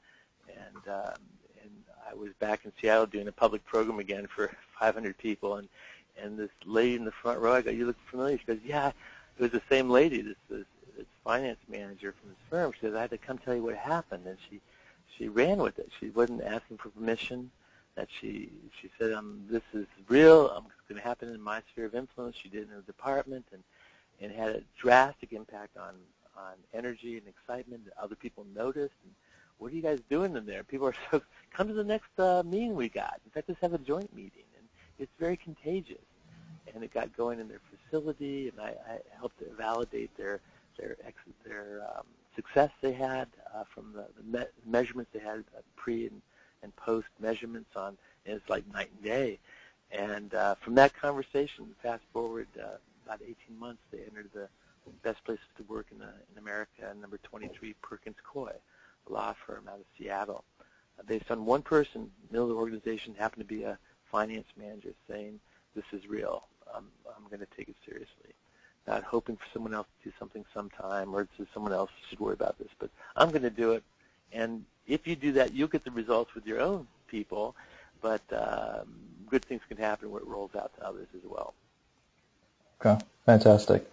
I was back in Seattle doing a public program again for 500 people, and this lady in the front row, I go, "You look familiar." She goes, "Yeah, it was the same lady, this finance manager from this firm." She says, "I had to come tell you what happened," and she ran with it. She wasn't asking for permission. That she said, "This is real. It's going to happen in my sphere of influence." She did it in her department, and it had a drastic impact on energy and excitement that other people noticed. And what are you guys doing in there? People are so, come to the next meeting we got. In fact, let's have a joint meeting. And it's very contagious. And it got going in their facility, and I helped to validate their success they had from the measurements they had, pre and post measurements on, and it's like night and day. And from that conversation, fast forward about 18 months, they entered the best places to work in America, number 23 Perkins Coie, a law firm out of Seattle. Based on one person, middle of the organization happened to be a finance manager saying, "This is real. I'm going to take it seriously." Not hoping for someone else to do something sometime, or someone else should worry about this, but I'm going to do it. And if you do that, you'll get the results with your own people, but good things can happen where it rolls out to others as well. Okay, fantastic.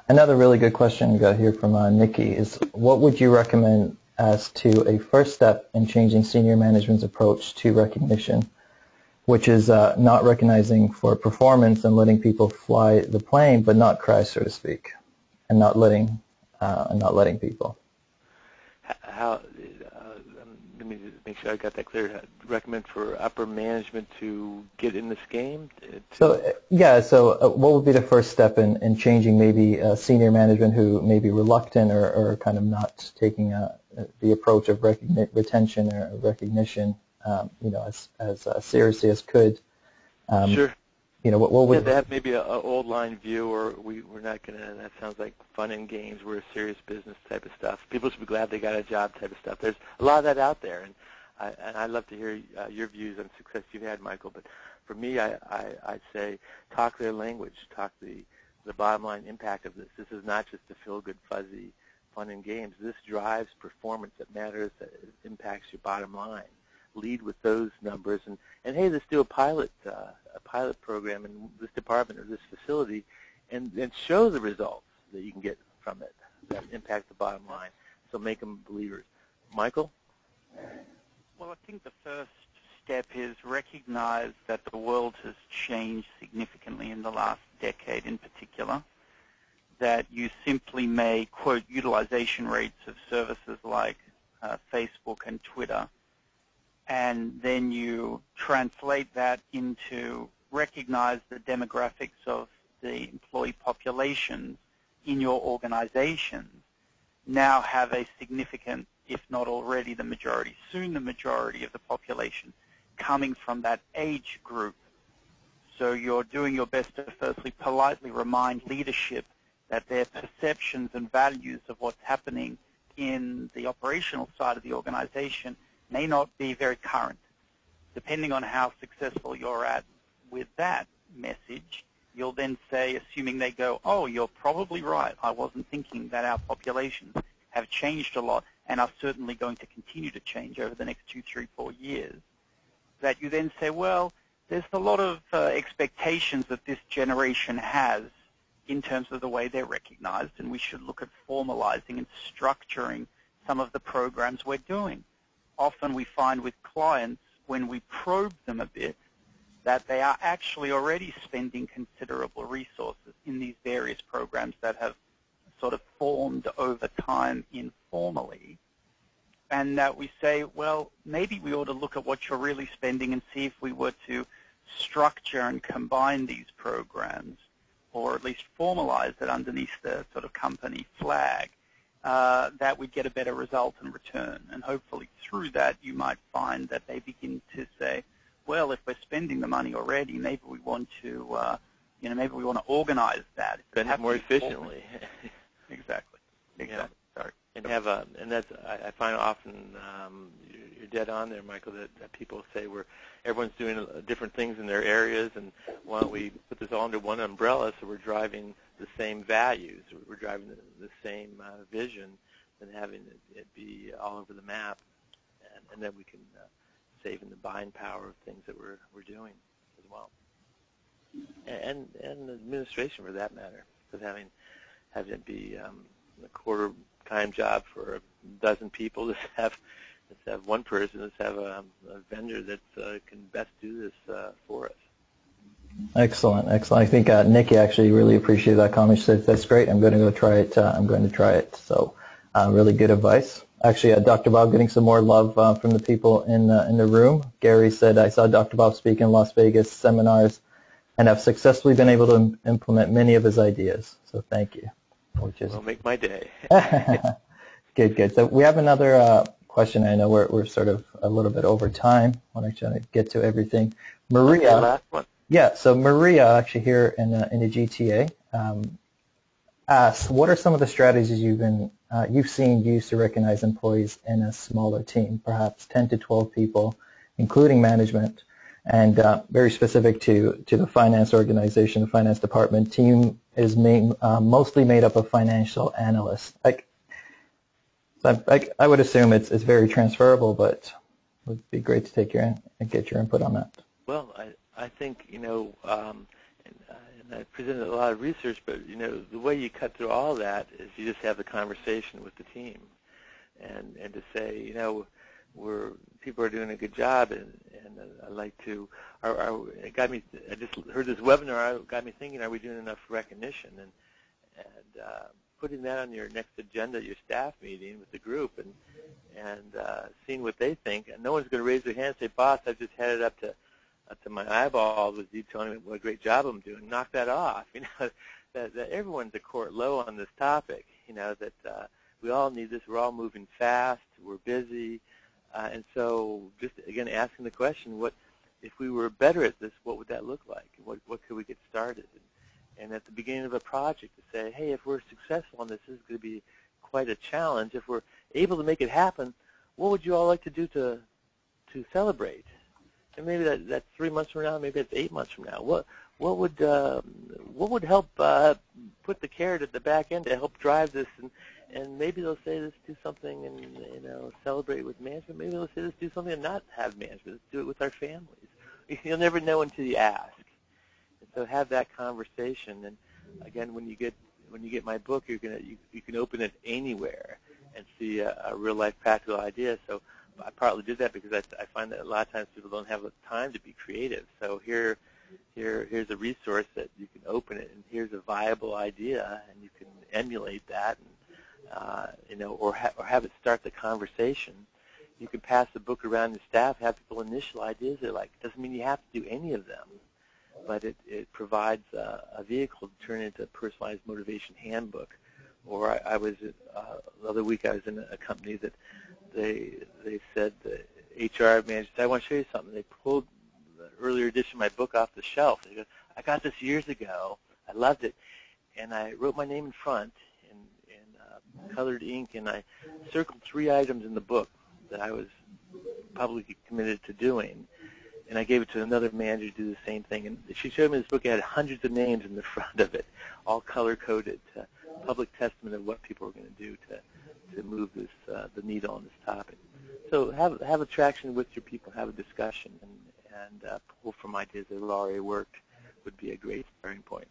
Another really good question we got here from Nikki is, what would you recommend as to a first step in changing senior management's approach to recognition, which is not recognizing for performance and letting people fly the plane, but not crash, so to speak, and not letting people? Let me just make sure I got that clear. Recommend for upper management to get in this game? So what would be the first step in changing maybe senior management who may be reluctant or kind of not taking the approach of retention or recognition, as seriously as could? Sure. What would they have maybe an old line view, or we're not going to, that sounds like fun and games, we're a serious business type of stuff. People should be glad they got a job type of stuff. There's a lot of that out there, and I'd love to hear your views on success you've had, Michael. But for me, I'd say talk their language, talk the bottom line impact of this. This is not just a feel-good, fuzzy fun and games. This drives performance that matters, that impacts your bottom line. Lead with those numbers, and hey, let's do a pilot program in this department or this facility, and show the results that you can get from it that impact the bottom line. So make them believers. Michael? Well, I think the first step is recognize that the world has changed significantly in the last decade in particular, that you simply may quote utilization rates of services like Facebook and Twitter, and then you translate that into recognize the demographics of the employee populations in your organizations now have a significant, if not already the majority, soon the majority of the population coming from that age group. So you're doing your best to firstly politely remind leadership that their perceptions and values of what's happening in the operational side of the organization may not be very current. Depending on how successful you're at with that message, you'll then say, assuming they go, "Oh, you're probably right. I wasn't thinking that our populations have changed a lot and are certainly going to continue to change over the next 2, 3, 4 years," that you then say, well, there's a lot of expectations that this generation has in terms of the way they're recognized, and we should look at formalizing and structuring some of the programs we're doing. Often we find with clients, when we probe them a bit, that they are actually already spending considerable resources in these various programs that have sort of formed over time informally, and that we say, well, maybe we ought to look at what you're really spending and see if we were to structure and combine these programs, or at least formalize it underneath the sort of company flag, that we'd get a better result in return. And hopefully through that you might find that they begin to say, well, if we're spending the money already, maybe we want to, maybe we want to organize that. Spend it more efficiently. Exactly. Yeah. Sorry. And that's I find often you're dead on there, Michael, that people say everyone's doing different things in their areas, and why don't we put this all under one umbrella so we're driving the same values, we're driving the same vision, and having it be all over the map, and then we can save in the buying power of things that we're doing as well, and administration for that matter, because having it be a quarter-time job for a dozen people, let's have one person, let's have a vendor that can best do this for us. Excellent. I think Nikki actually really appreciated that comment. She said, that's great. I'm going to go try it. So really good advice. Actually, Dr. Bob getting some more love from the people in the room. Gary said, I saw Dr. Bob speak in Las Vegas seminars and have successfully been able to implement many of his ideas. So thank you. Will make my day. Good. So we have another question. I know we're sort of a little bit over time. I want to try to get to everything. Maria. Okay, last one. Yeah, so Maria, actually here in the GTA, asks, what are some of the strategies you've seen used to recognize employees in a smaller team, perhaps 10 to 12 people, including management, and very specific to the finance organization, the finance department. Team is mostly made up of financial analysts. I would assume it's very transferable, but it would be great to get your input on that. Well, I think, and I presented a lot of research, but, the way you cut through all that is you just have the conversation with the team and to say, people are doing a good job, and I'd like to, I just heard this webinar, it got me thinking, are we doing enough recognition? And putting that on your next agenda, your staff meeting with the group, and seeing what they think. And no one's going to raise their hand and say, boss, I've just had it up to my eyeballs with you telling me what a great job I'm doing. Knock that off. That everyone's a court low on this topic. That we all need this. We're all moving fast. We're busy, and so just again asking the question: what if we were better at this? What would that look like? What could we get started? And at the beginning of a project, to say, hey, if we're successful on this is going to be quite a challenge. If we're able to make it happen, what would you all like to do to celebrate? And maybe that's 3 months from now, maybe that's 8 months from now. What would help put the carrot at the back end to help drive this? And maybe they'll say, let's do something and celebrate with management. Maybe they'll say, let's do something and not have management. Let's do it with our families. You'll never know until you ask. And so have that conversation. And again, when you get my book, you can open it anywhere and see a real life practical idea. So I partly did that because I find that a lot of times people don't have the time to be creative. So here's a resource that you can open it, and here's a viable idea, and you can emulate that, and or have it start the conversation. You can pass the book around your staff, have people initial ideas they like. It doesn't mean you have to do any of them, but it provides a vehicle to turn into a personalized motivation handbook. Or I was the other week I was in a company that they said, the HR manager said, I want to show you something. They pulled the earlier edition of my book off the shelf. They go, I got this years ago. I loved it. And I wrote my name in front in colored ink, and I circled 3 items in the book that I was publicly committed to doing. And I gave it to another manager to do the same thing. And she showed me this book. It had hundreds of names in the front of it, all color-coded, to public testament of what people were going to do to move this the needle on this topic. So have a traction with your people, have a discussion, and pull from ideas that have already worked would be a great starting point.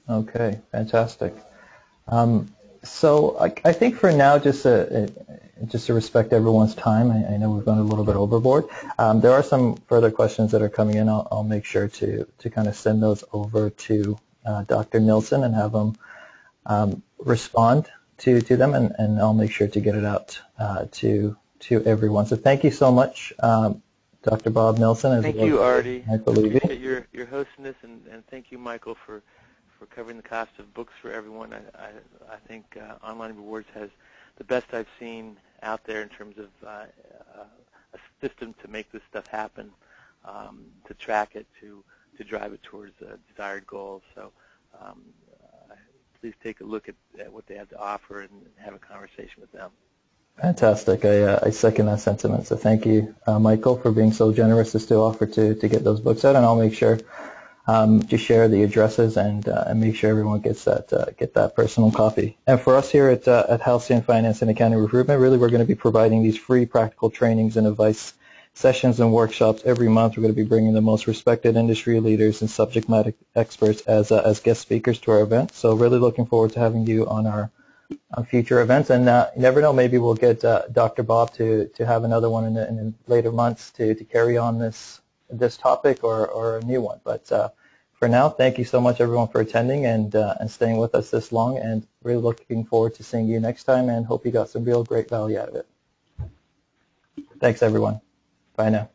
Okay, fantastic. So I think for now, just to respect everyone's time, I know we've gone a little bit overboard. There are some further questions that are coming in. I'll make sure to kind of send those over to Dr. Nilsson and have them respond to them, and I'll make sure to get it out to everyone. So thank you so much Dr. Bob Nelson, as Thank well you, as Artie. Michael I Levy. appreciate your hosting this, and thank you, Michael, for covering the cost of books for everyone. I think Online Rewards has the best I've seen out there in terms of a system to make this stuff happen, to track it, to drive it towards desired goals. So please take a look at what they have to offer and have a conversation with them. Fantastic. I second that sentiment. So thank you, Michael, for being so generous as to offer to get those books out, and I'll make sure to share the addresses and make sure everyone gets that personal copy. And for us here at Halcyon Finance and Accounting Recruitment, really we're going to be providing these free practical trainings and advice sessions and workshops every month. We're going to be bringing the most respected industry leaders and subject matter experts as guest speakers to our event. So really looking forward to having you on future events. And you never know, maybe we'll get Dr. Bob to have another one in later months to carry on this topic or a new one. But for now, thank you so much, everyone, for attending and staying with us this long. And really looking forward to seeing you next time, and hope you got some real great value out of it. Thanks, everyone. Bye now.